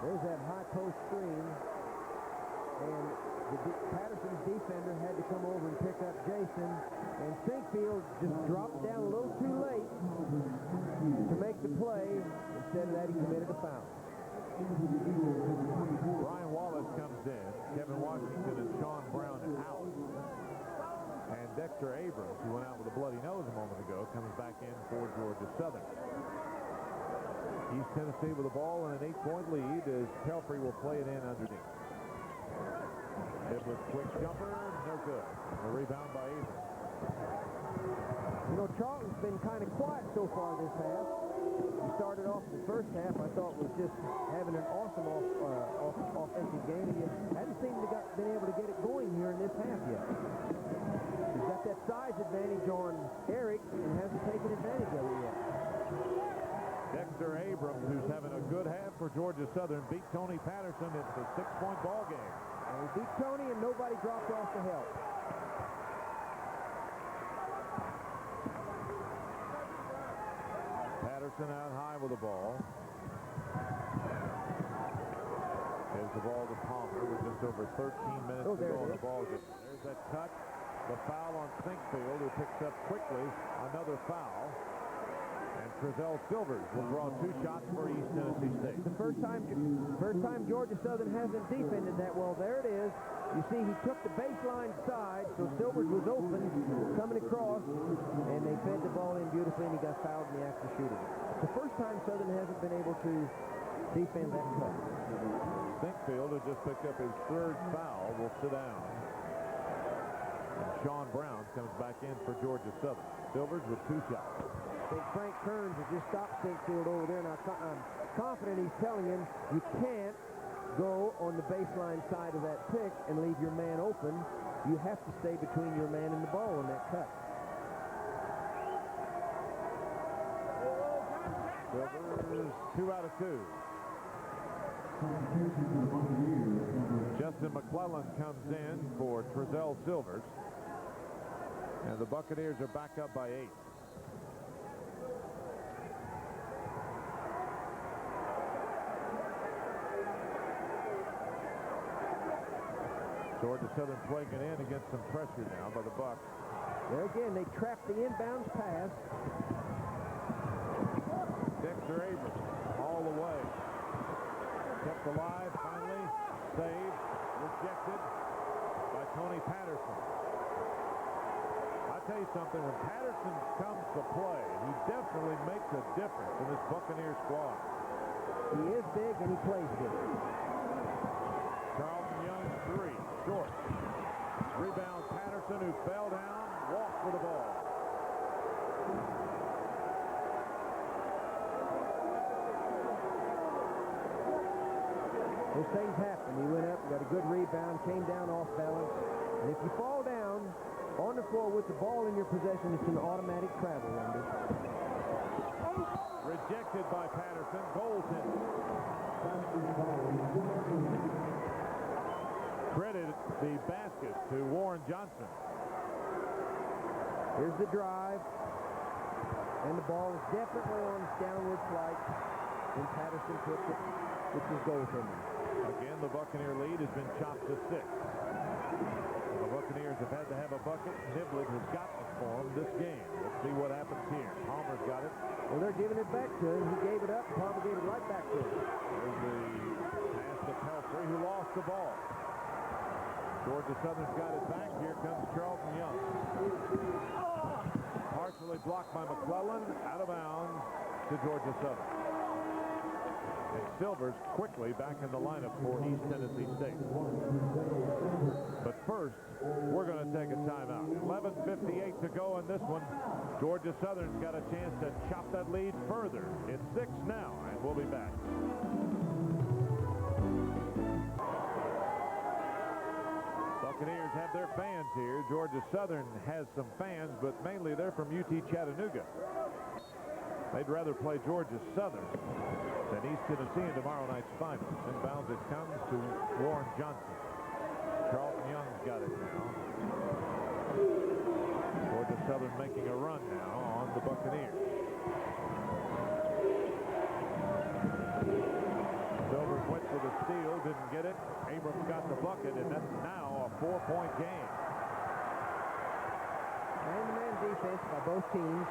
There's that high post screen, and Patterson's defender had to come over and pick up Jason, and Sinkfield just dropped down a little too late to make the play. Instead of that, he committed a foul. Brian Wallace comes in. Kevin Washington and Sean Brown out. And Dexter Abrams, who went out with a bloody nose a moment ago, comes back in for Georgia Southern. East Tennessee with the ball and an 8-point lead as Pelfrey will play it in underneath. It was quick jumper, no good. The rebound by Abrams. You know, Charlton's been kind of quiet so far this half. He started off the first half, I thought, was just having an awesome offensive game, and he hadn't seemed to been able to get it going here in this half yet. Southern beat Tony Patterson. It's a 6-point ball game. And we beat Tony, and nobody dropped off to help. Patterson out high with the ball. There's the ball to Palmer with just over 13 minutes to go on the ball game. There's that cut. The foul on Sinkfield, who picks up quickly another foul. And Trezell Silvers will draw 2 shots for East Tennessee State. The first time Georgia Southern hasn't defended that well. There it is. You see, he took the baseline side, so Silvers was open, coming across, and they fed the ball in beautifully, and he got fouled in the act of shooting. The first time Southern hasn't been able to defend that cut. Sinkfield, who just picked up his 3rd foul, will sit down. And Sean Brown comes back in for Georgia Southern. Silvers with 2 shots. I think Frank Kearns has just stopped Sinkfield over there, and I'm confident he's telling him you can't go on the baseline side of that pick and leave your man open. You have to stay between your man and the ball in that cut. Silvers 2 out of 2. Justin McClellan comes in for Trezell Silvers. And the Buccaneers are back up by 8. Georgia Southern playing it in against some pressure now by the Bucs. There again, they trapped the inbounds pass. Dexter Abrams all the way. Kept alive, finally. Saved. Rejected by Tony Patterson. I'll tell you something, when Patterson comes to play, he definitely makes a difference in this Buccaneer squad. He is big and he plays big. Charlton Young, 3, short. Rebound Patterson, who fell down, walked for the ball. Those things happen. He went up, got a good rebound, came down off balance. And if you fall down on the floor with the ball in your possession, it's an automatic travel, Randy. Rejected by Patterson. Goaltender. Credit the basket to Warren Johnson. Here's the drive. And the ball is definitely on its downward flight. And Patterson puts it, which is goaltending. Again, the Buccaneer lead has been chopped to 6. The Buccaneers have had to have a bucket. Niblett has gotten it for them this game. Let's see what happens here. Palmer's got it. Well, they're giving it back to him. He gave it up. Palmer gave it right back to him. There's the pass to Pelfrey, who lost the ball. Georgia Southern's got it back. Here comes Charlton Young. Partially blocked by McClellan. Out of bounds to Georgia Southern. And Silvers quickly back in the lineup for East Tennessee State. But first, we're going to take a timeout. 11:58 to go in this one. Georgia Southern's got a chance to chop that lead further. It's 6 now, and we'll be back. Buccaneers have their fans here. Georgia Southern has some fans, but mainly they're from UT Chattanooga. They'd rather play Georgia Southern than East Tennessee in tomorrow night's finals. Inbounds it comes to Warren Johnson. Charlton Young's got it now. Georgia Southern making a run now on the Buccaneers. Silvers went for the steal, didn't get it. Abrams got the bucket, and that's now a 4-point game. Man-to-man defense by both teams.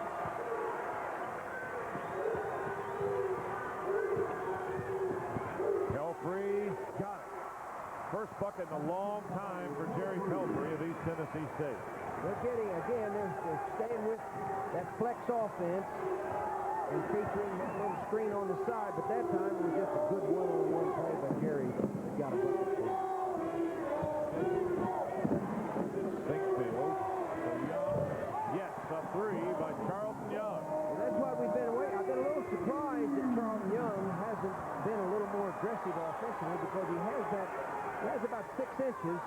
Pelfrey got it. First bucket in a long time for Jerry Pelfrey of East Tennessee State. They're getting, again, they're staying with that flex offense and featuring that little screen on the side, but that time it was just a good one-on-one play by Jerry that got a bucket. Sinkfield. Yes, a 3 by Charlton Young. And that's why we've been away. I've been a little surprised that Charlton Young hasn't been a little more aggressive offensively, because he has about 6 inches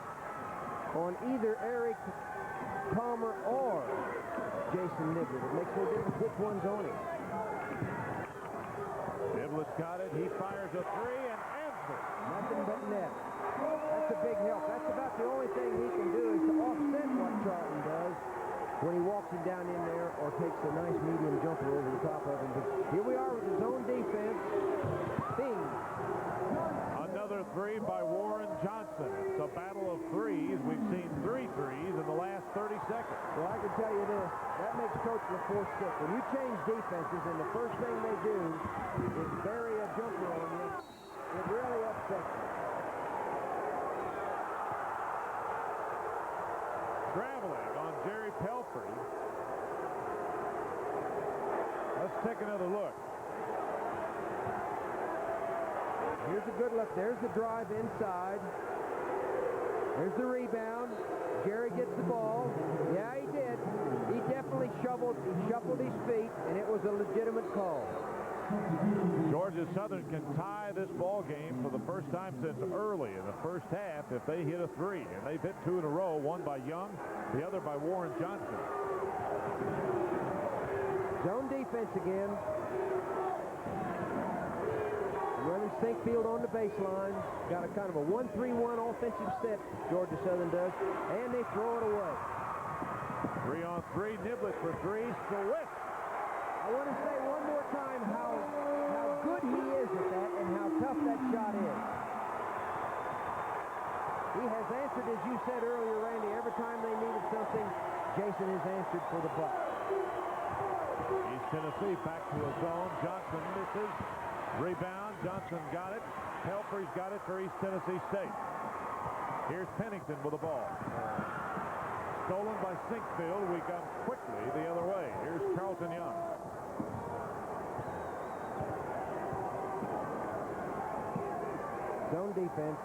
on either Eric Palmer or Jason Niblett. It makes no difference which one's on him. Niblett's got it. He fires a three and answers. Nothing but net. That's a big help. That's about the only thing he can do is to offset what Charlton does when he walks him down in there or takes a nice medium jumper over the top of him. But here we are with the zone defense. Bing. Another three by Warren Johnson. It's a battle of threes. We've seen 3 threes in the last 30 seconds. Well, I can tell you this. That makes Coach LaForce sick. When you change defenses and the first thing they do is bury a jumper on you, it really upsets you. Traveling on Jerry Pelfrey. Let's take another look. Here's a good look. There's the drive inside. There's the rebound. Jerry gets the ball. Yeah, he did. He definitely shuffled his feet, and it was a legitimate call. Georgia Southern can tie this ball game for the first time since early in the first half if they hit a three. And they've hit 2 in a row, one by Young, the other by Warren Johnson. Zone defense again. Running Sinkfield on the baseline. Got a kind of a 1-3-1 offensive set, Georgia Southern does. And they throw it away. 3-on-3. Niblett for 3. Swift. I want to say one more time how good he is at that and how tough that shot is. He has answered, as you said earlier, Randy, every time they needed something, Jason has answered for the buck. East Tennessee back to a zone. Johnson misses. Rebound. Johnson got it. Pelfrey's got it for East Tennessee State. Here's Pennington with the ball. Stolen by Sinkfield. We come quickly the other way. Here's Carlton Young. Zone defense.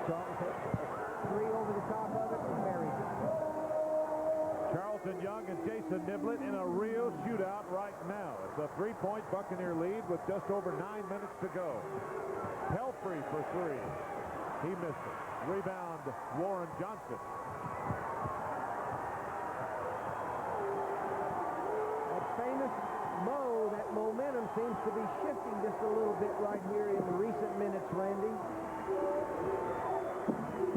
Charlton takes a 3 over the top of it and buries it. Charlton Young and Jason Niblett in a real shootout right now. It's a 3-point Buccaneer lead with just over 9 minutes to go. Pelfrey for 3. He missed it. Rebound, Warren Johnson. That famous Mo, that momentum seems to be shifting just a little bit right here in the recent minutes, Randy.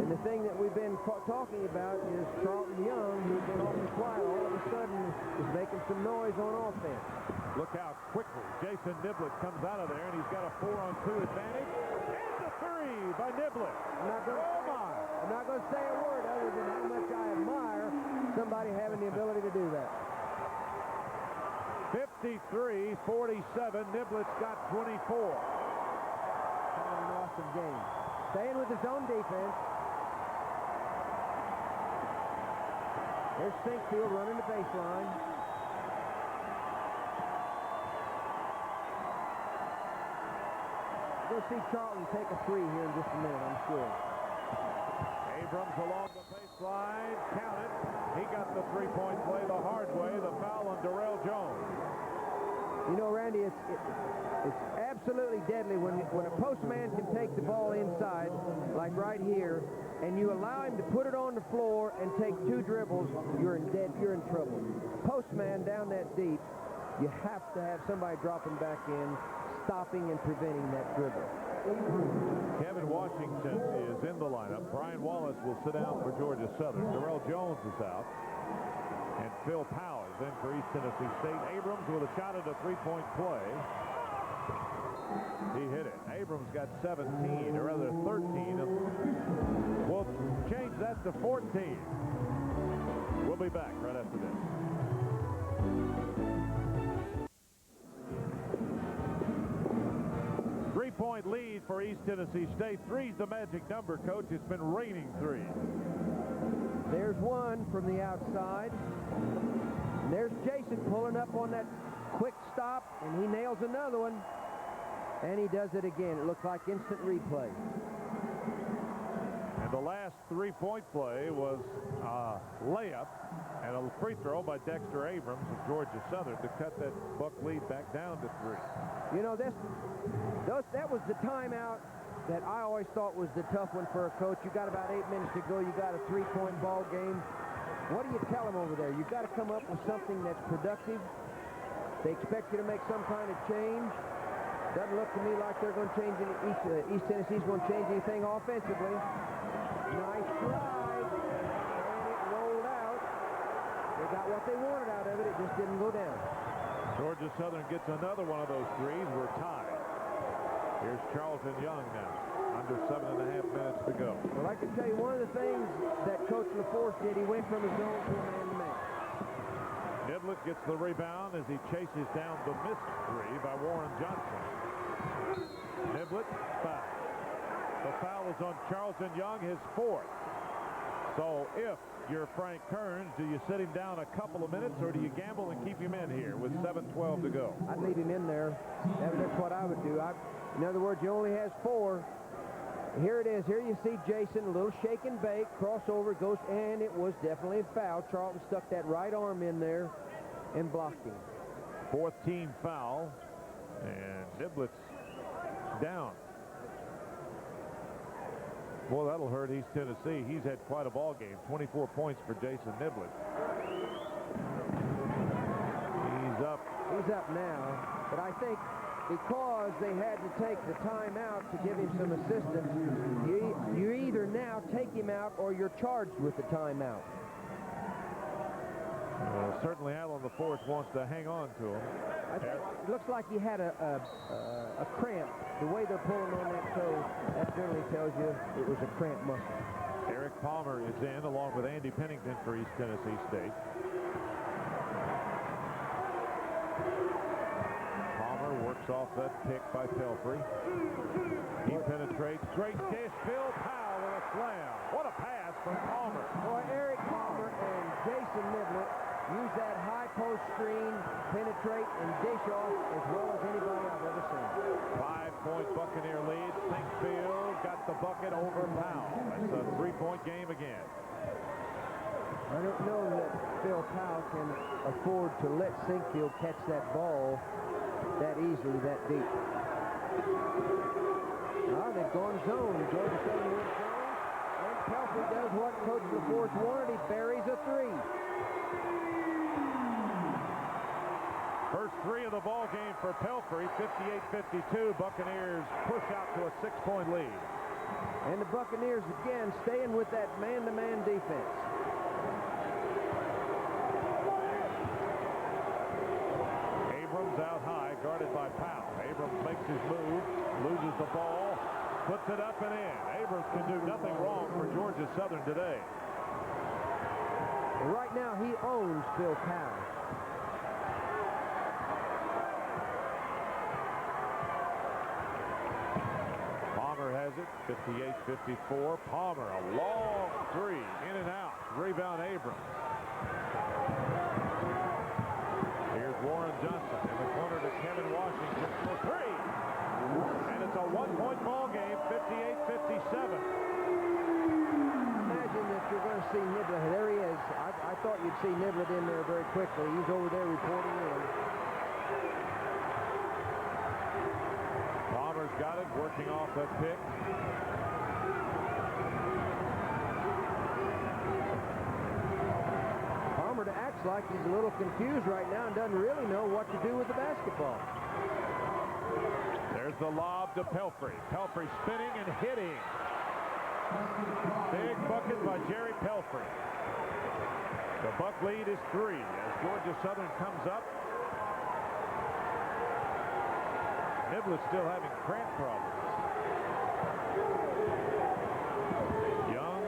And the thing that we've been talking about is Charlton Young, who's been awfully quiet, all of a sudden is making some noise on offense. Look how quickly Jason Niblett comes out of there, and he's got a 4-on-2 advantage. And the 3 by Niblett. I'm not going to say a word other than how much I admire somebody having the ability to do that. 53-47. Niblett's got 24. An awesome game. Staying with the zone defense. There's Sinkfield running the baseline. We'll see Charlton take a 3 here in just a minute, I'm sure. Abrams along the baseline. Count it. He got the 3-point play the hard way. The foul on Darrell Jones. You know, Randy, it's absolutely deadly when a postman can take the ball inside, like right here, and you allow him to put it on the floor and take 2 dribbles, you're in trouble. Postman down that deep, you have to have somebody dropping back in, stopping and preventing that dribble. Kevin Washington is in the lineup. Brian Wallace will sit down for Georgia Southern. Darrell Jones is out. And Phil Powers in for East Tennessee State. Abrams with a shot at a 3-point play. He hit it. Abrams got 17, or rather 13. We'll change that to 14. We'll be back right after this. Three-point lead for East Tennessee State. 3's the magic number, Coach. It's been raining 3. There's one from the outside. And there's Jason pulling up on that quick stop, and he nails another one. And he does it again. It looks like instant replay. And the last 3-point play was a layup and a free throw by Dexter Abrams of Georgia Southern to cut that Buck lead back down to 3. You know, that was the timeout that I always thought was the tough one for a coach. You got about 8 minutes to go. You got a 3-point ball game. What do you tell them over there? You've got to come up with something that's productive. They expect you to make some kind of change. Doesn't look to me like they're going to change any, East Tennessee's going to change anything offensively. Nice drive, and it rolled out. They got what they wanted out of it. It just didn't go down. Georgia Southern gets another one of those threes. We're tied. Here's Charlton Young now. Under 7.5 minutes to go. Well, I can tell you one of the things that Coach LaForce did, he went from a zone to a man-to-man. Niblett gets the rebound as he chases down the missed three by Warren Johnson. Niblett, foul. The foul is on Charlton Young, his fourth. So if you're Frank Kearns, do you sit him down a couple of minutes or do you gamble and keep him in here with 7:12 to go? I'd leave him in there. That's what I would do. In other words, he only has 4. Here it is. Here you see Jason, a little shake and bake, crossover, goes, and it was definitely a foul. Charlton stuck that right arm in there and blocked him. 4th team foul, and Niblett's down. Boy, that'll hurt East Tennessee. He's had quite a ball game. 24 points for Jason Niblett. He's up. He's up now, but I think because they had to take the timeout to give him some assistance, you either now take him out or you're charged with the timeout. Certainly Allen LaForce wants to hang on to him. It looks like he had a cramp. The way they're pulling on that toe, that generally tells you it was a cramp muscle. Eric Palmer is in along with Andy Pennington for East Tennessee State. Palmer works off that pick by Pelfrey. He penetrates. Great dish. Bill Powell with a slam. What a pass from Palmer. Boy, Eric Palmer and Jason Niblett use that high post screen, penetrate, and dish off as well as anybody I've ever seen. 5-point Buccaneer lead. Sinkfield got the bucket over Powell. That's a 3-point game again. I don't know that Phil Powell can afford to let Sinkfield catch that ball that easily, that deep. They've gone zone. Georgia Southern went zone, and Pelfrey does what Coach LaForce wanted. He buries a 3. First 3 of the ball game for Pelfrey. 58-52. Buccaneers push out to a 6-point lead. And the Buccaneers again staying with that man-to-man defense. Abrams out high, guarded by Powell. Abrams makes his move, loses the ball, puts it up and in. Abrams can do nothing wrong for Georgia Southern today. Right now, he owns Phil Powell. Palmer has it, 58-54. Palmer, a long 3, in and out. Rebound Abrams. Here's Warren Johnson in the corner to Kevin Washington for 3. And it's a 1-point ball game, 58-57. Imagine that you're going to see Niblett. There he is. I thought you'd see Niblett in there very quickly. He's over there reporting in. Palmer's got it, working off that pick. Palmer acts like he's a little confused right now and doesn't really know what to do with the basketball. There's the lob to Pelfrey. Pelfrey spinning and hitting. Big bucket by Jerry Pelfrey. The Buck lead is 3 as Georgia Southern comes up. Niblett's still having cramp problems. Young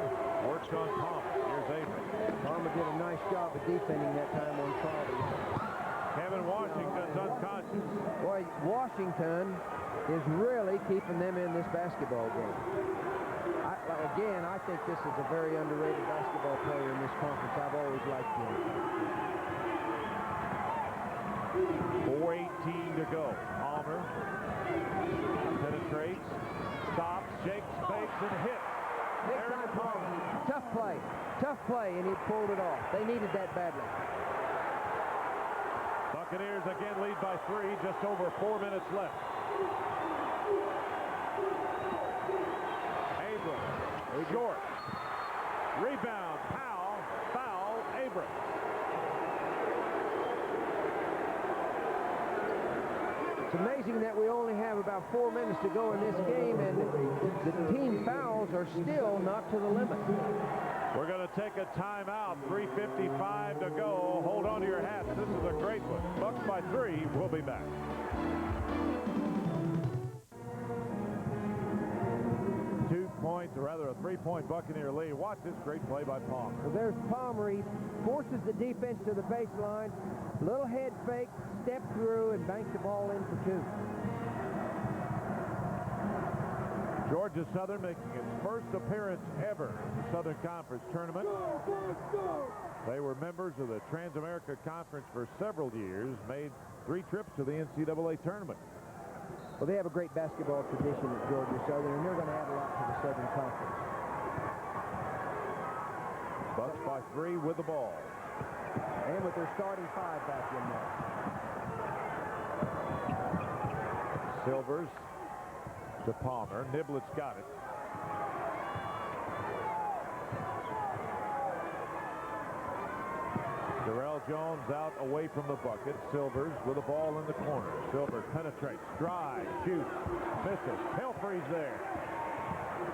works on Palmer. Here's Abrams. Palmer did a nice job of defending that time on Crowley. Kevin Washington's unconscious. Boy, Washington is really keeping them in this basketball game. Again, I think this is a very underrated basketball player in this conference. I've always liked him. 4:18 to go. Palmer penetrates, stops, shakes, fakes, and hits. Big time Palmer. Tough play, and he pulled it off. They needed that badly. Buccaneers again lead by 3, just over 4 minutes left. Abrams, short. Rebound, Powell, foul, Abrams. It's amazing that we only have about 4 minutes to go in this game, and the team fouls are still not to the limit. We're going to take a timeout. 3:55 to go. Hold on to your hats. This is a great one. Bucks by 3. We'll be back. A 3-point Buccaneer lead. Watch this great play by Palmer. Well, there's Palmer. He forces the defense to the baseline. Little head fake, step through, and banks the ball in for 2. Georgia Southern making its first appearance ever in the Southern Conference Tournament. They were members of the Trans-America Conference for several years, made 3 trips to the NCAA tournament. Well, they have a great basketball tradition at Georgia Southern, and they're going to add a lot to the Southern Conference. Bucks by 3 with the ball. And with their starting 5 back in there. Silvers to Palmer. Niblett's got it. Darrell Jones out away from the bucket. Silvers with the ball in the corner. Silvers penetrates, drives, shoots, misses. Pelfrey's there.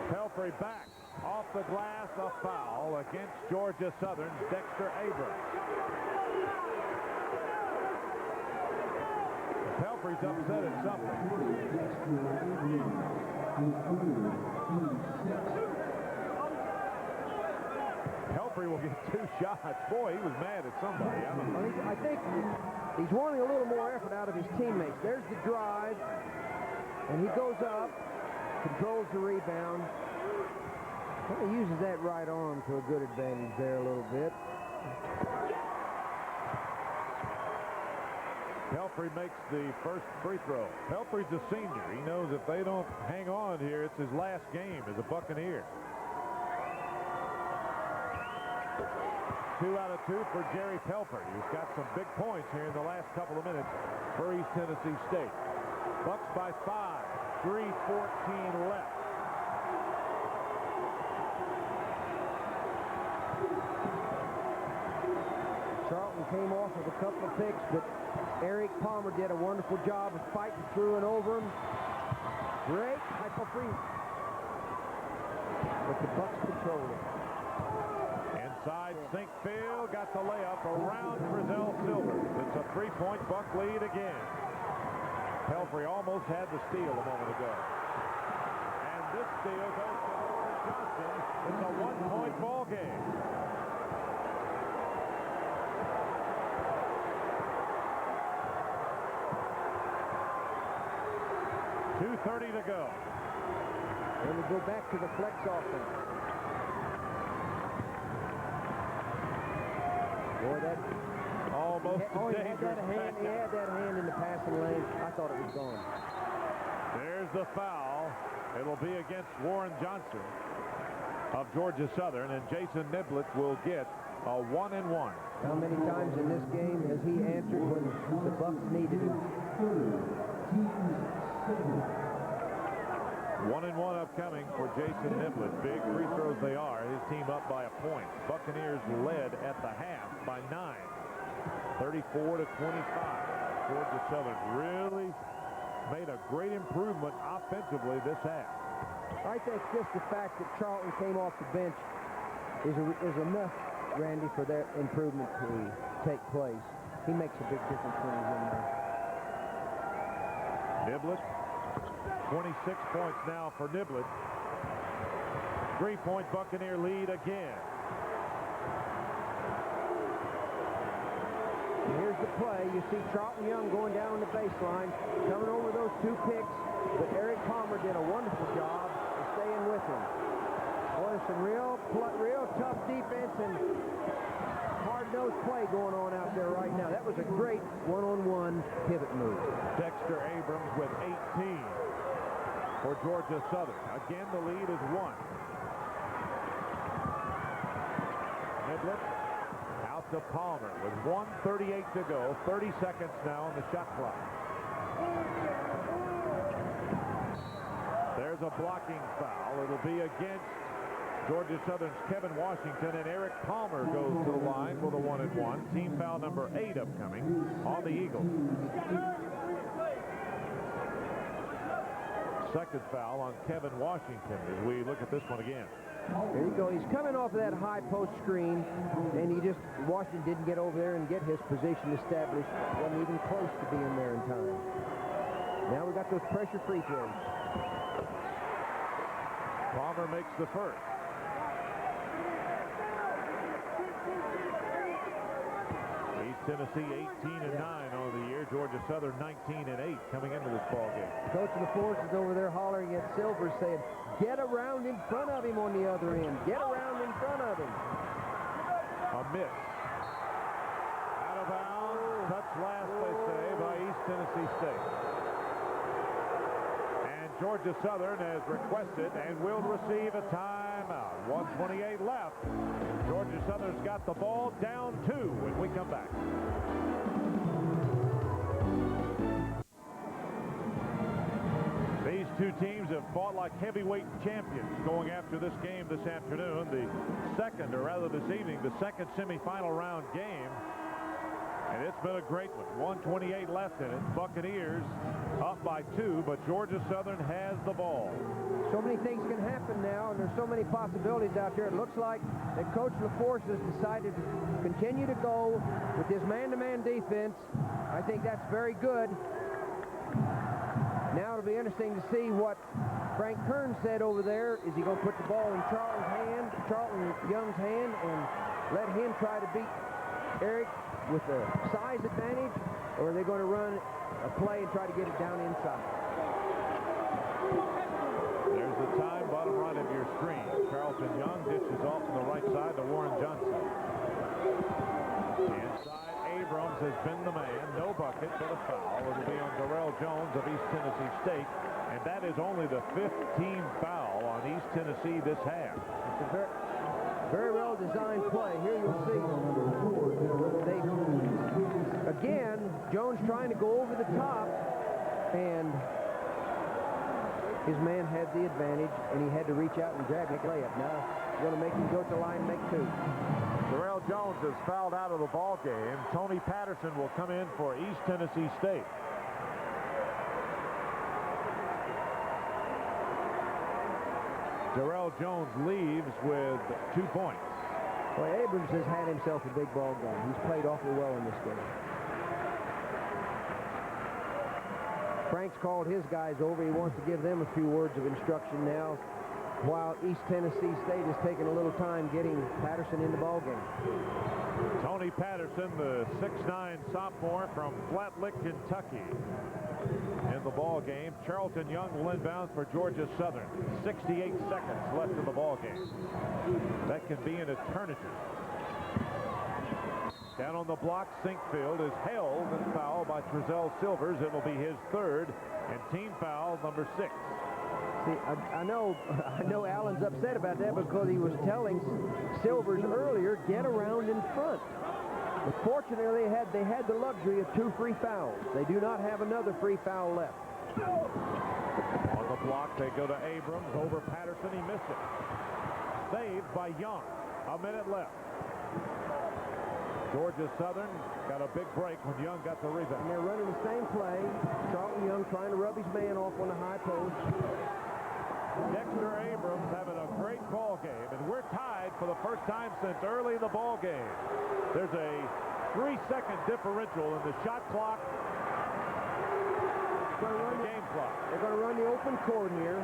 Pelfrey back off the glass, a foul against Georgia Southern's Dexter Abrams. Pelfrey's upset at something. Pelfrey will get 2 shots. Boy, he was mad at somebody. I think he's wanting a little more effort out of his teammates. There's the drive, and he goes up, controls the rebound. Well, he uses that right arm to a good advantage there a little bit. Pelfrey makes the first free throw. Pelfrey's a senior. He knows if they don't hang on here, it's his last game as a Buccaneer. 2 out of 2 for Jerry Pelfrey, who's got some big points here in the last couple of minutes for East Tennessee State. Bucks by 5, 3:14 left. Charlton came off with a couple of picks, but Eric Palmer did a wonderful job of fighting through and over him. Great type of free. But the Bucks controlled it. Inside Sinkfield got the layup around Frizzell Silvers. It's a 3-point Buck lead again. Pelfrey almost had the steal a moment ago. And this steal goes to Walter Johnson. It's a 1-point ball game. .230 to go. And we go back to the flex offense. Boy, that almost he had that hand in the passing lane. I thought it was gone. There's the foul. It'll be against Warren Johnson of Georgia Southern, and Jason Niblett will get a 1-and-1. How many times in this game has he answered when the Bucks needed him? 1-and-1 upcoming for Jason Niblett. Big free throws they are. His team up by a point. Buccaneers led at the half by 9. 34-25. Georgia Southern really made a great improvement offensively this half. I think just the fact that Charlton came off the bench is enough, Randy, for that improvement to take place. He makes a big difference when he's in there. Niblett, 26 points now for Niblett. 3-point Buccaneer lead again. Here's the play. You see Charlton Young going down the baseline, coming over those 2 picks, but Eric Palmer did a wonderful job of staying with him. Boy, some real tough defense and hard-nosed play going on out there right now. That was a great one-on-one pivot move. Dexter Abrams with 18 for Georgia Southern. Again, the lead is 1. Niblett out to Palmer with 1:38 to go. 30 seconds now on the shot clock. There's a blocking foul. It'll be against Georgia Southern's Kevin Washington, and Eric Palmer goes to the line for the 1-and-1. Team foul number 8 upcoming on the Eagles. second foul on Kevin Washington as we look at this one again. There you go. He's coming off of that high post screen, and Washington didn't get over there and get his position established. Wasn't even close to being there in time. Now we got those pressure free throws. Palmer makes the first. East Tennessee 18-9 on the year. Georgia Southern 19-8 coming into this ball game. Coach of the Force is over there hollering at Silver, saying, "Get around in front of him on the other end. Get around in front of him." A miss. Out of bounds. Touch last, they say, by East Tennessee State. And Georgia Southern has requested and will receive a timeout. 1:28 left. Georgia Southern's got the ball, down 2 when we come back. These two teams have fought like heavyweight champions going after this game this afternoon. The second, or rather this evening, the second semifinal round game. And it's been a great one. 1:28 left in it. Buccaneers up by 2, but Georgia Southern has the ball. So many things can happen now, and there's so many possibilities out there. It looks like that Coach LaForce has decided to continue to go with his man-to-man defense. I think that's very good. Now it'll be interesting to see what Frank Kern said over there. Is he going to put the ball in Charlton Young's hand, and let him try to beat Eric with a size advantage, or are they going to run a play and try to get it down inside? There's the time, bottom right of your screen. Charlton Young dishes off on the right side to Warren Johnson. Inside, Abrams has been the man. No bucket, but a foul. It'll be on Darrell Jones of East Tennessee State, and that is only the 15th foul on East Tennessee this half. It's a very well designed play. Here you'll see. Again, Jones trying to go over the top, and his man had the advantage, and he had to reach out and grab the layup. Now he's going to make him go to the line and make 2. Darrell Jones is fouled out of the ball game. Tony Patterson will come in for East Tennessee State. Darrell Jones leaves with 2 points. Well, Abrams has had himself a big ball game. He's played awfully well in this game. Frank's called his guys over. He wants to give them a few words of instruction now, while East Tennessee State is taking a little time getting Patterson in the ball game. Tony Patterson, the 6'9" sophomore from Flat Lick, Kentucky, in the ball game. Charlton Young will inbound for Georgia Southern. 68 seconds left in the ball game. That can be an eternity. Down on the block, Sinkfield is held and fouled by Trezell Silvers. It will be his 3rd and team foul number 6. See, I know Allen's upset about that because he was telling Silvers earlier, get around in front. But fortunately, they had the luxury of 2 free fouls. They do not have another free foul left. On the block, they go to Abrams. Over Patterson, he missed it. Saved by Young. A minute left. Georgia Southern got a big break when Young got the rebound. And they're running the same play. Charlton Young trying to rub his man off on the high post. Dexter Abrams having a great ball game, and we're tied for the first time since early in the ball game. There's a 3-second differential in the shot clock and the game clock. They're going to run the open court here.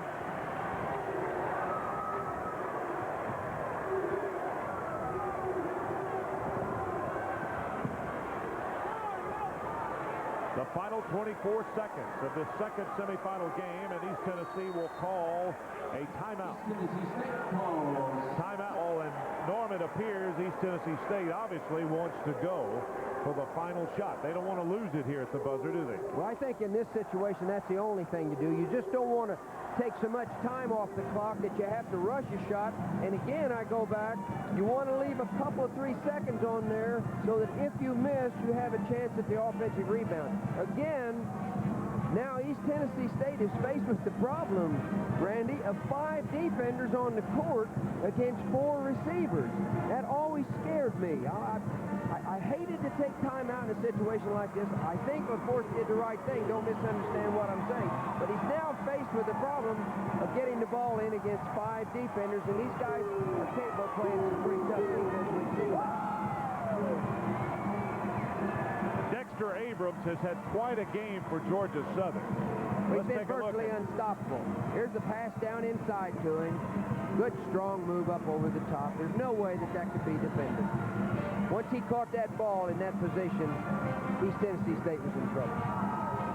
The final 24 seconds of this second semifinal game, and East Tennessee will call a timeout. Timeout, and Norman appears East Tennessee State obviously wants to go for the final shot. They don't want to lose it here at the buzzer, do they? Well, I think in this situation, that's the only thing to do. You just don't want to take so much time off the clock that you have to rush a shot. And again, I go back, you want to leave a couple of 3 seconds on there so that if you miss, you have a chance at the offensive rebound. Again, now East Tennessee State is faced with the problem, Randy, of 5 defenders on the court against 4 receivers. That always always scared me. I hated to take time out in a situation like this. I think LaForce did the right thing. Don't misunderstand what I'm saying. But he's now faced with the problem of getting the ball in against 5 defenders, and these guys are capable of playing some pretty tough defense. We've seen it. Dexter Abrams has had quite a game for Georgia Southern. He's Let's been take a look. virtually unstoppable. Here's the pass down inside to him. Good, strong move up over the top. There's no way that could be defended. Once he caught that ball in that position, East Tennessee State was in trouble.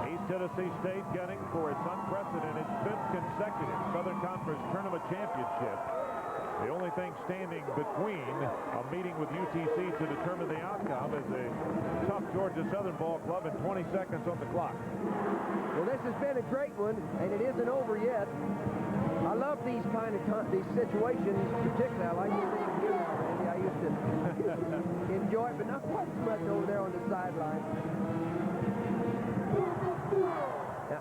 East Tennessee State gunning for its unprecedented 5th consecutive Southern Conference Tournament Championship. The only thing standing between a meeting with UTC to determine the outcome is a tough Georgia Southern ball club and 20 seconds on the clock. Well, this has been a great one, and it isn't over yet. I love these kind of these situations, particularly. I like to see them here, Randy. I used to enjoy it, but not quite as much over there on the sideline. Now,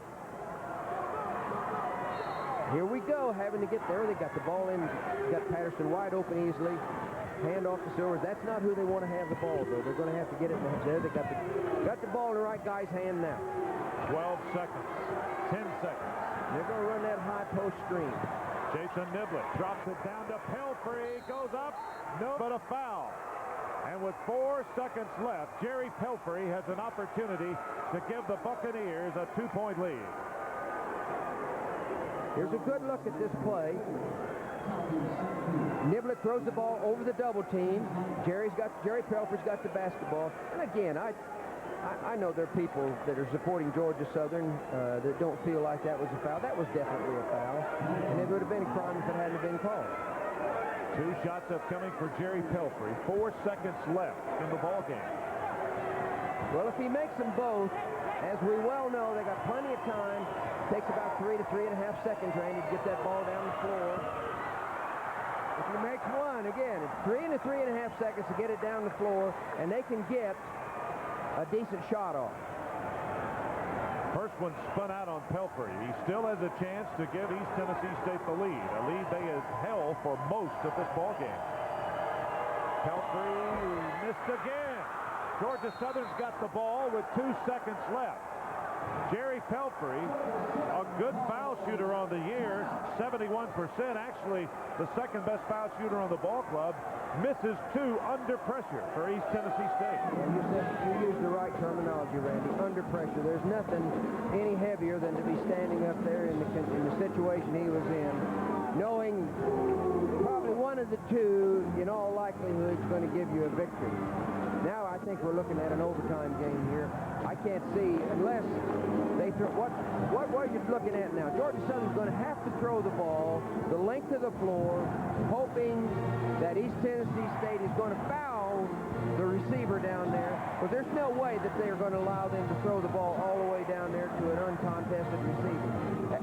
here we go, having to get there. They got the ball in, got Patterson wide open easily. Hand off to Silvers. That's not who they want to have the ball, though. They're going to have to get it there. They got the ball in the right guy's hand now. 12 seconds, 10 seconds. They're going to run that high post screen. Jason Niblett drops it down to Pelfrey. Goes up, no, but a foul. And with 4 seconds left, Jerry Pelfrey has an opportunity to give the Buccaneers a 2-point lead. Here's a good look at this play. Niblett throws the ball over the double team. Jerry Pelfrey's got the basketball. And again, I know there are people that are supporting Georgia Southern that don't feel like that was a foul. That was definitely a foul. And it would have been a crime if it hadn't been called. 2 shots upcoming for Jerry Pelfrey. 4 seconds left in the ball game. Well, if he makes them both, as we well know, they got plenty of time. Takes about 3 to 3.5 seconds, Randy, to get that ball down the floor. If he makes one, again, it's 3 to 3.5 seconds to get it down the floor, and they can get a decent shot off. First one spun out on Pelfrey. He still has a chance to give East Tennessee State the lead, a lead they have held for most of this ball game. Pelfrey missed again. Georgia Southern's got the ball with 2 seconds left. Jerry Pelfrey, a good foul shooter on the year, 71%, actually the second best foul shooter on the ball club, misses 2 under pressure for East Tennessee State. You used the right terminology, Randy, under pressure. There's nothing any heavier than to be standing up there in the situation he was in, knowing probably one of the two, in all likelihood, is going to give you a victory. Now I think we're looking at an overtime game here. I can't see unless they throw. What are you looking at now? Georgia Southern's going to have to throw the ball the length of the floor, hoping that East Tennessee State is going to foul the receiver down there. But there's no way that they are going to allow them to throw the ball all the way down there to an uncontested receiver.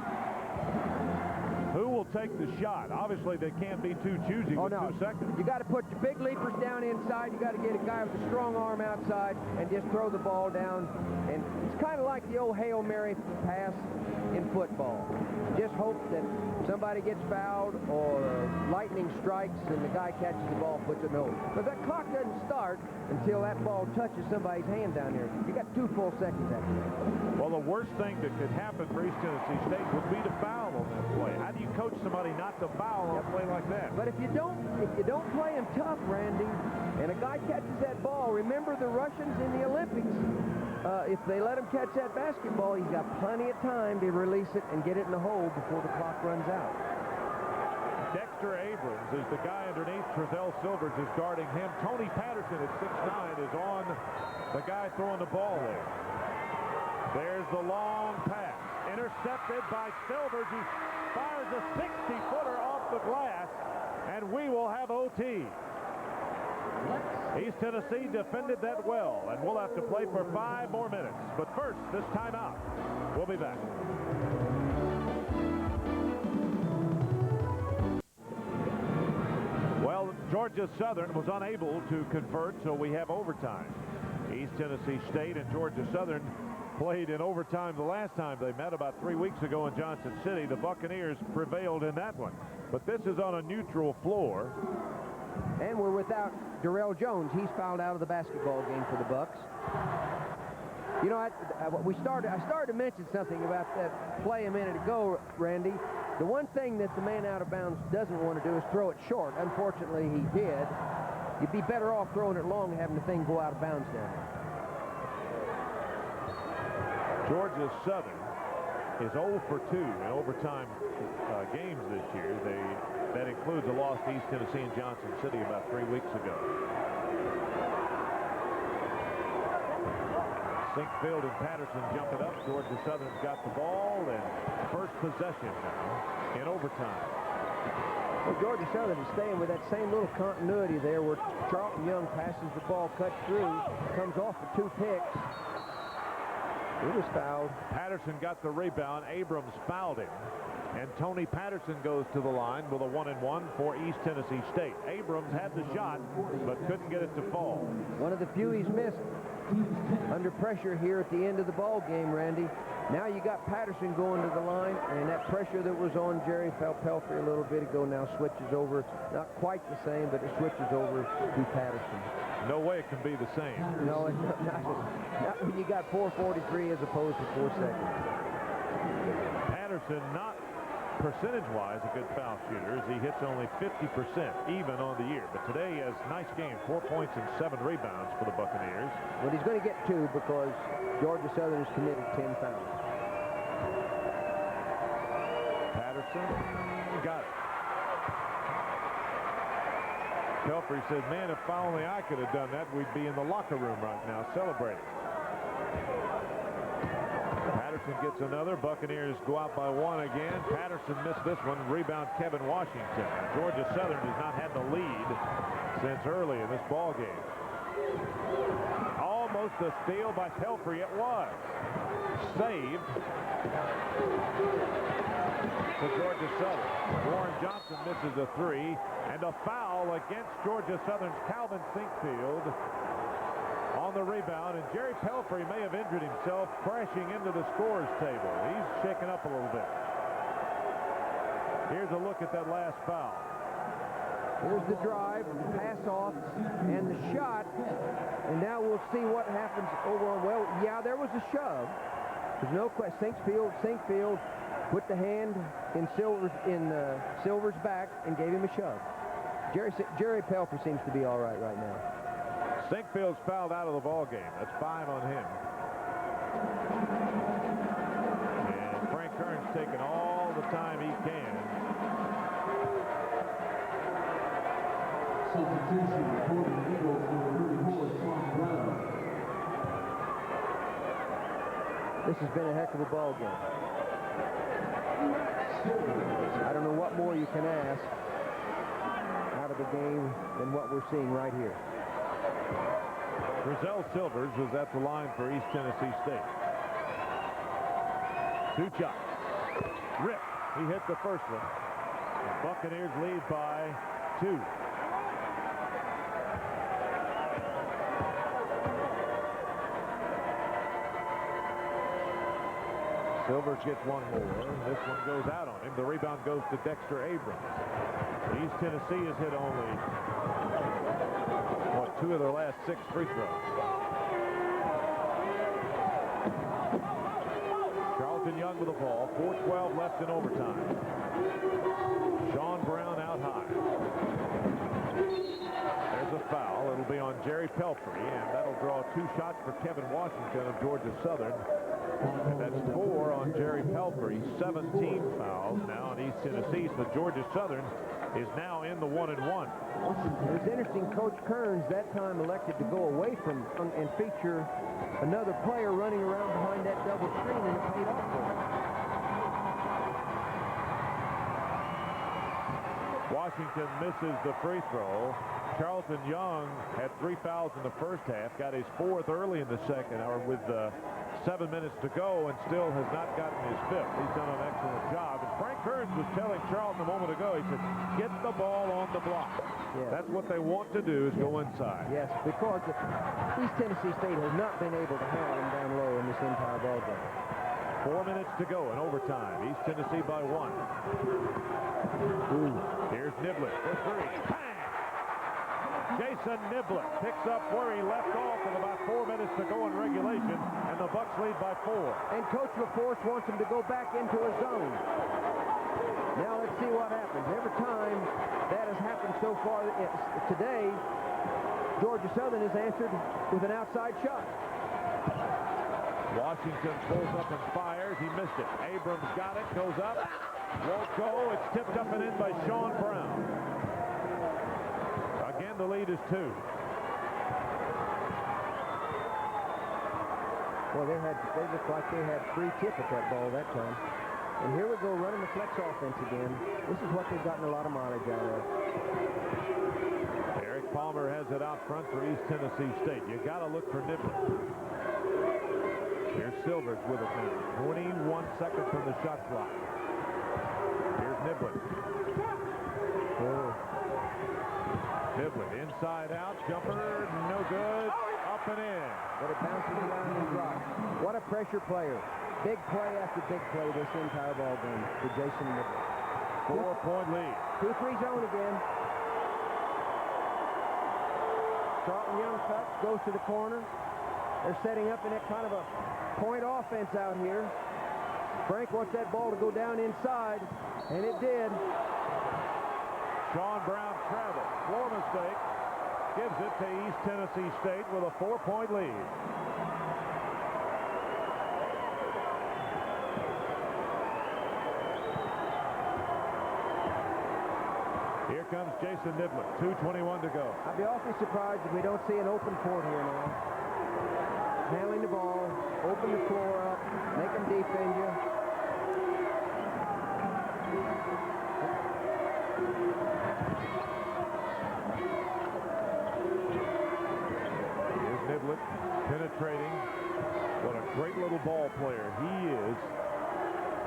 Who will take the shot? Obviously, they can't be too choosy with 2 seconds. You got to put your big leapers down inside. You got to get a guy with a strong arm outside and just throw the ball down. And it's kind of like the old Hail Mary pass in football. Just hope that somebody gets fouled or lightning strikes and the guy catches the ball, puts it in the hole. But that clock doesn't start until that ball touches somebody's hand down there. You got 2 full seconds after that. Well, the worst thing that could happen for East Tennessee State would be to foul on that play. How do you coach somebody not to foul on a play like that? But if you don't play him tough, Randy, and a guy catches that ball, remember the Russians in the Olympics. If they let him catch that basketball, he's got plenty of time to release it and get it in the hole before the clock runs out. Dexter Abrams is the guy underneath. Trezell Silvers is guarding him. Tony Patterson at 6'9" is on the guy throwing the ball there. There's the long pass. Intercepted by Silvers, who fires a 60-footer off the glass, and we will have OT. East Tennessee defended that well, and we'll have to play for 5 more minutes. But first, this timeout. We'll be back. Well, Georgia Southern was unable to convert, so we have overtime. East Tennessee State and Georgia Southern played in overtime the last time they met about 3 weeks ago in Johnson City. The Buccaneers prevailed in that one. But this is on a neutral floor. And we're without Darrell Jones. He's fouled out of the basketball game for the Bucks. You know, I started to mention something about that play a minute ago, Randy. The one thing that the man out of bounds doesn't want to do is throw it short. Unfortunately, he did. You'd be better off throwing it long and having the thing go out of bounds down there. Georgia Southern is 0 for 2 in overtime games this year. That includes a loss to East Tennessee and Johnson City about 3 weeks ago. Sinkfield and Patterson jump it up. Georgia Southern's got the ball, and first possession now in overtime. Well, Georgia Southern is staying with that same little continuity there where Charlton Young passes the ball, cuts through, comes off for 2 picks. He was fouled. Patterson got the rebound. Abrams fouled him. And Tony Patterson goes to the line with a 1-and-1 for East Tennessee State. Abrams had the shot, but couldn't get it to fall. One of the few he's missed under pressure here at the end of the ball game, Randy. Now you got Patterson going to the line, and that pressure that was on Jerry Pelfrey a little bit ago now switches over. Not quite the same, but it switches over to Patterson. No way it can be the same. No, not when you got 4:43 as opposed to 4 seconds. Patterson, not percentage-wise a good foul shooter, as he hits only 50% even on the year. But today he has a nice game, 4 points and 7 rebounds for the Buccaneers. Well, he's going to get 2 because Georgia Southern has committed 10 fouls. Patterson got it. Pelfrey says, man, if only I could have done that, we'd be in the locker room right now celebrating. Patterson gets another. Buccaneers go out by 1 again. Patterson missed this one. Rebound Kevin Washington. Georgia Southern has not had the lead since early in this ball game. Almost a steal by Pelfrey. It was. Saved to Georgia Southern. Warren Johnson misses a 3. And a foul against Georgia Southern's Calvin Sinkfield on the rebound. And Jerry Pelfrey may have injured himself crashing into the scores table. He's shaken up a little bit. Here's a look at that last foul. Here's the drive, the pass off, and the shot. And now we'll see what happens over on, well, yeah, there was a shove. There's no question. Sinkfield put the hand in Silver's back and gave him a shove. Jerry Pelfrey seems to be all right now. Sinkfield's fouled out of the ball game. That's 5 on him. And Frank Kern's taking all the time he can. Substitution for the Eagles, number 34, Sean Brown. This has been a heck of a ball game. I don't know what more you can ask out of the game than what we're seeing right here. Grizel Silvers was at the line for East Tennessee State. 2 shots. Rip. He hit the first one. The Buccaneers lead by 2. Silvers gets one more. This one goes out on him. The rebound goes to Dexter Abrams. East Tennessee has hit only, 2 of their last 6 free throws. Charlton Young with the ball. 4:12 left in overtime. Sean Brown out high. There's a foul. It'll be on Jerry Pelfrey, and that'll draw 2 shots for Kevin Washington of Georgia Southern. And that's 4 on Jerry Pelfrey. 17 fouls now on East Tennessee. So Georgia Southern is now in the 1-and-1. It was interesting. Coach Kearns that time elected to go away from and feature another player running around behind that double screen, and it paid off for him. Washington misses the free throw. Charlton Young had 3 fouls in the first half, got his 4th early in the second hour with 7 minutes to go, and still has not gotten his 5th. He's done an excellent job. And Frank Kearns was telling Charlton a moment ago, he said, get the ball on the block. Yes. That's what they want to do, is go inside. Yes, because East Tennessee State has not been able to handle him down low in this entire ball game. 4 minutes to go in overtime. East Tennessee by 1. Here's Niblett for 3. Bang! Jason Niblett picks up where he left off with about 4 minutes to go in regulation, and the Bucks lead by 4. And Coach LaForce wants him to go back into a zone. Now let's see what happens. Every time that has happened so far today, Georgia Southern has answered with an outside shot. Washington pulls up and fires. He missed it. Abrams got it, goes up, won't go. It's tipped up and in by Sean Brown. Again, the lead is 2. Well, they looked like they had free tip at that ball that time. And here we go, running the flex offense again. This is what they've gotten a lot of mileage out of. Eric Palmer has it out front for East Tennessee State. You got to look for Niblett. Here's Silvers with it now. 21 seconds from the shot clock. Here's Niblett. Niblett inside out. Jumper, no good. Up and in. But it bounces around and drops. What a pressure player. Big play after big play this entire ball game for Jason Niblett. 4-point lead. 2-3 zone again. Charlton Young cuts, goes to the corner. They're setting up in that kind of a point offense out here. Frank wants that ball to go down inside, and it did. Sean Brown travels. Floor mistake. Gives it to East Tennessee State with a 4-point lead. Here comes Jason Niblett. 2:21 to go. I'd be awfully surprised if we don't see an open court here now. Handling the ball, open the floor up, make them defend you. Here's Niblett penetrating. What a great little ball player he is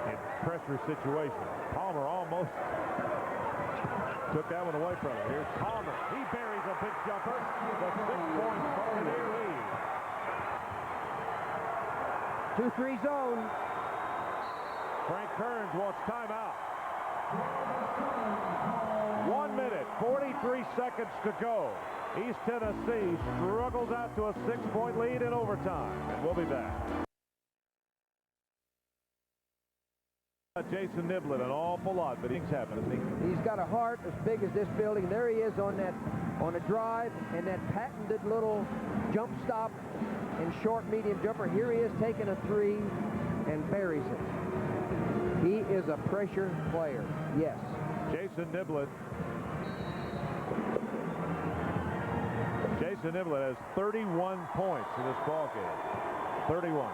in pressure situations. Palmer almost took that one away from him. Here's Palmer. He buries a big jumper. The 6-point Buccaneer lead. 2-3 zone. Frank Kearns wants timeout. 1 minute, 43 seconds to go. East Tennessee struggles out to a 6-point lead in overtime. And we'll be back. Jason Niblett an awful lot, but things happen. He's got a heart as big as this building. There he is on a drive and that patented little jump stop and short medium jumper. Here he is taking a 3 and buries it. He is a pressure player. Yes. Jason Niblett. Jason Niblett has 31 points in this ball game. 31.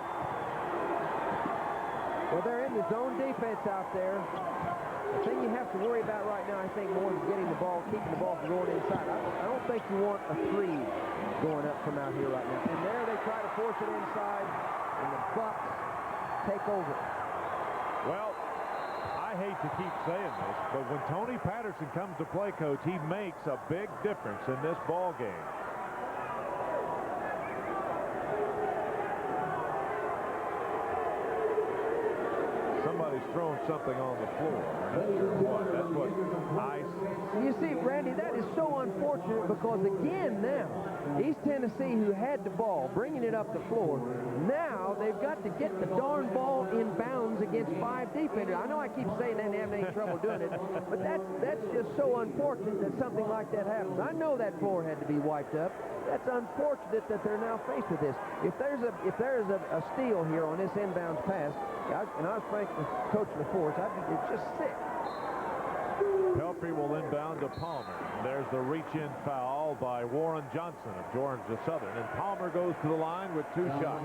Well, they're in the zone defense out there. The thing you have to worry about right now, I think, more is getting the ball, keeping the ball from going inside. I don't think you want a 3 going up from out here right now. And there they try to force it inside, and the Bucks take over. Well, I hate to keep saying this, but when Tony Patterson comes to play, Coach, he makes a big difference in this ball game. Somebody's thrown something on the floor. That's what I see. You see, Randy, that is so unfortunate because, again, now, East Tennessee, who had the ball, bringing it up the floor, now they've got to get the darn ball in bounds against 5 defenders. I know I keep saying that and having any trouble doing it, but that's just so unfortunate that something like that happens. I know that floor had to be wiped up. That's unfortunate that they're now faced with this. If there is a steal here on this inbounds pass, and I was frank with Coach LaForce, it's just sick. Pelfrey will inbound to Palmer. There's the reach-in foul by Warren Johnson of Georgia Southern, and Palmer goes to the line with 2 shots.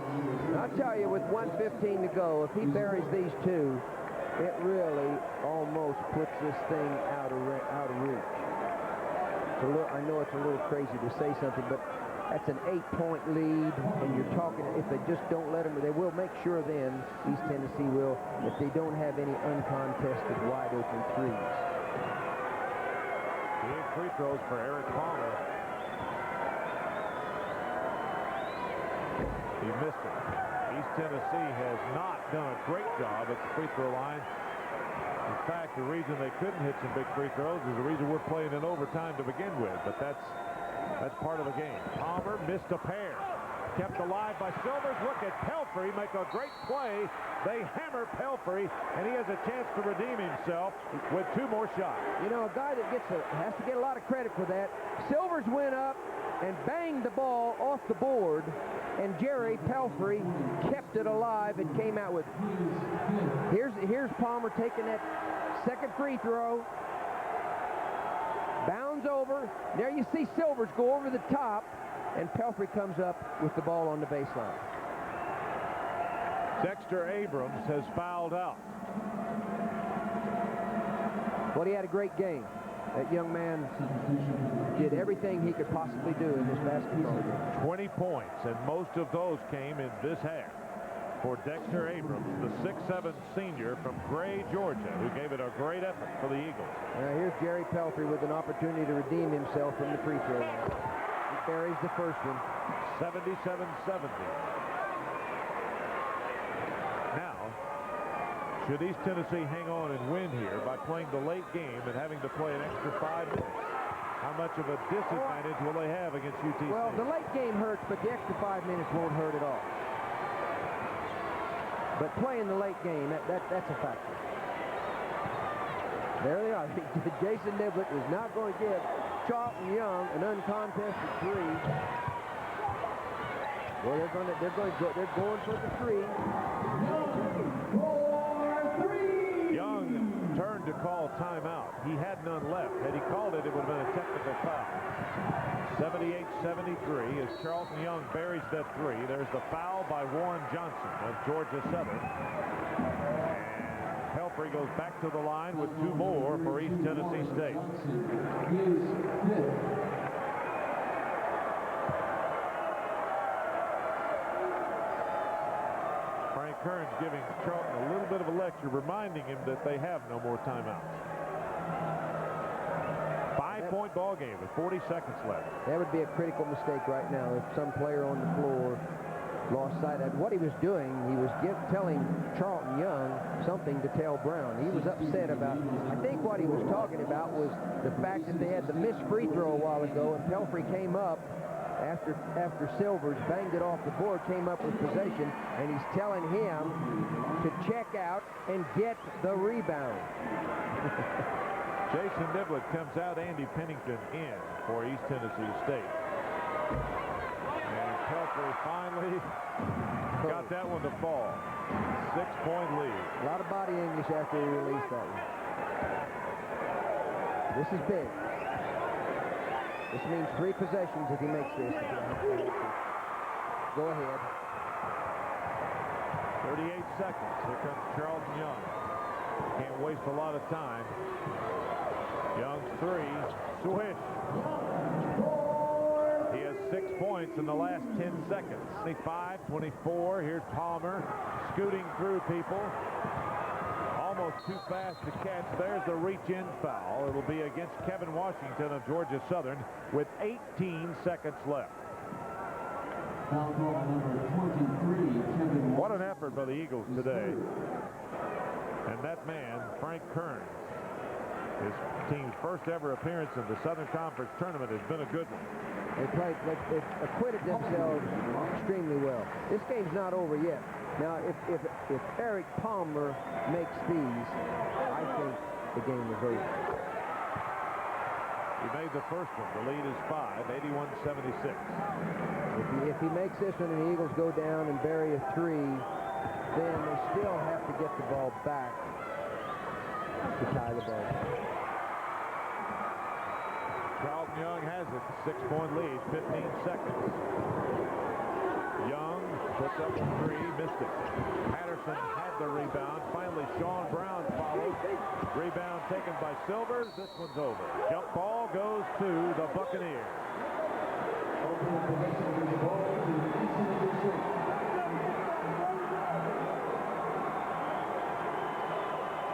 I'll tell you, with 1:15 to go, if he buries these 2, it really almost puts this thing out of reach. I know it's a little crazy to say something, but that's an 8-point lead, and you're talking, if they just don't let them, they will make sure then, East Tennessee will, if they don't have any uncontested wide-open 3s. Big free throws for Eric Palmer. He missed it. East Tennessee has not done a great job at the free throw line. In fact, the reason they couldn't hit some big free throws is the reason we're playing in overtime to begin with. But that's That's part of the game. Palmer missed a pair. Kept alive by Silvers. Look at Pelfrey make a great play. They hammer Pelfrey, and he has a chance to redeem himself with 2 more shots. You know, a guy that has to get a lot of credit for that. Silvers went up and banged the ball off the board, and Jerry Pelfrey kept it alive and came out with. Here's Palmer taking that second free throw. Bounds over. There you see Silvers go over the top, and Pelfrey comes up with the ball on the baseline. Dexter Abrams has fouled out. Well, he had a great game. That young man did everything he could possibly do in this basketball game. 20 points, and most of those came in this half for Dexter Abrams, the 6'7" senior from Gray, Georgia, who gave it a great effort for the Eagles. Here's Jerry Pelfrey with an opportunity to redeem himself from the free throw line. He buries the first one. 77-70. Now, should East Tennessee hang on and win here by playing the late game and having to play an extra 5 minutes, how much of a disadvantage will they have against UTC? Well, the late game hurts, but the extra 5 minutes won't hurt at all. But playing the late game, that's a factor. There they are. Jason Niblett is not going to give Charlton Young an uncontested 3. Well, they're going for the 3. Young turned to call timeout. He had none left. Had he called it, it would have been a technical foul. 78-73 as Charlton Young buries that 3. There's the foul by Warren Johnson of Georgia Southern. And Pelfrey goes back to the line with 2 more for East Tennessee State. Frank Kern's giving Charlton a little bit of a lecture, reminding him that they have no more timeouts. 5-point ball game with 40 seconds left. That would be a critical mistake right now if some player on the floor lost sight of what he was doing. He was telling Charlton Young something to tell Brown. He was upset about it. I think what he was talking about was the fact that they had the missed free throw a while ago, and Pelfrey came up after Silvers banged it off the board, came up with possession, and he's telling him to check out and get the rebound. Jason Niblett comes out, Andy Pennington in for East Tennessee State. And Pelfrey finally got that one to fall. 6-point lead. A lot of body English after he released that one. This is big. This means 3 possessions if he makes this. Go ahead. 38 seconds. Here comes Charlton Young. Can't waste a lot of time. Young's 3. Swish. He has 6 points in the last 10 seconds. 25, 24. Here's Palmer scooting through people. Almost too fast to catch. There's the reach-in foul. It'll be against Kevin Washington of Georgia Southern with 18 seconds left. Foul ball number 23, Kevin. What an effort by the Eagles today. And that man, Frank Kern, his team's first ever appearance in the Southern Conference tournament, has been a good one. They've acquitted themselves extremely well. This game's not over yet. Now, if Eric Palmer makes these, I think the game is over. He made the first one. The lead is 5, 81-76. If he makes this one and the Eagles go down and bury a 3, then they still have to get the ball back to tie the ball. Charlton Young has it. 6-point lead, 15 seconds. Young puts up a 3, missed it. Patterson had the rebound. Finally, Sean Brown follows. Rebound taken by Silvers. This one's over. Jump ball goes to the Buccaneers.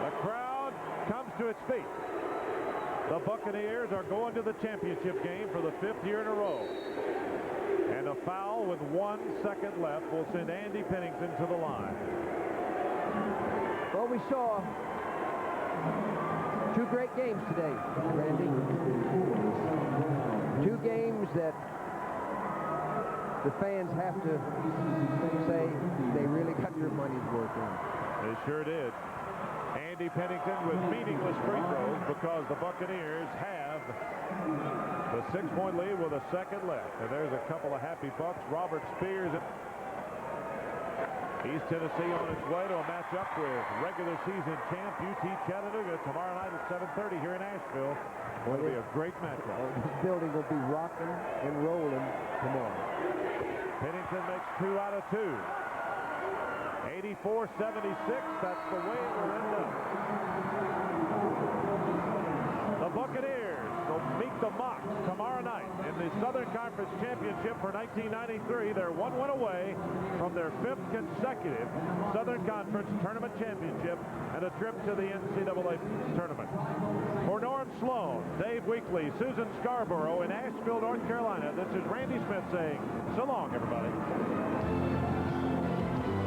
The crowd comes to its feet. The Buccaneers are going to the championship game for the 5th year in a row. And a foul with 1 second left will send Andy Pennington to the line. Well, we saw 2 great games today, Randy. Two games that the fans have to say they really got their money's worth in. They sure did. Andy Pennington with meaningless free throws because the Buccaneers have the 6-point lead with a second left. And there's a couple of happy Bucks. Robert Spears. East Tennessee on its way to a matchup with regular season champ UT Chattanooga tomorrow night at 7:30 here in Asheville. It'll be a great matchup. This building will be rocking and rolling tomorrow. Pennington makes 2 out of 2. 84-76. That's the way it will end up. The Buccaneers will meet the Mocs tomorrow night in the Southern Conference Championship for 1993. They're 1 win away from their 5th consecutive Southern Conference Tournament Championship and a trip to the NCAA Tournament. For Norm Sloan, Dave Weekley, Susan Scarborough in Asheville, North Carolina, this is Randy Smith saying so long, everyone.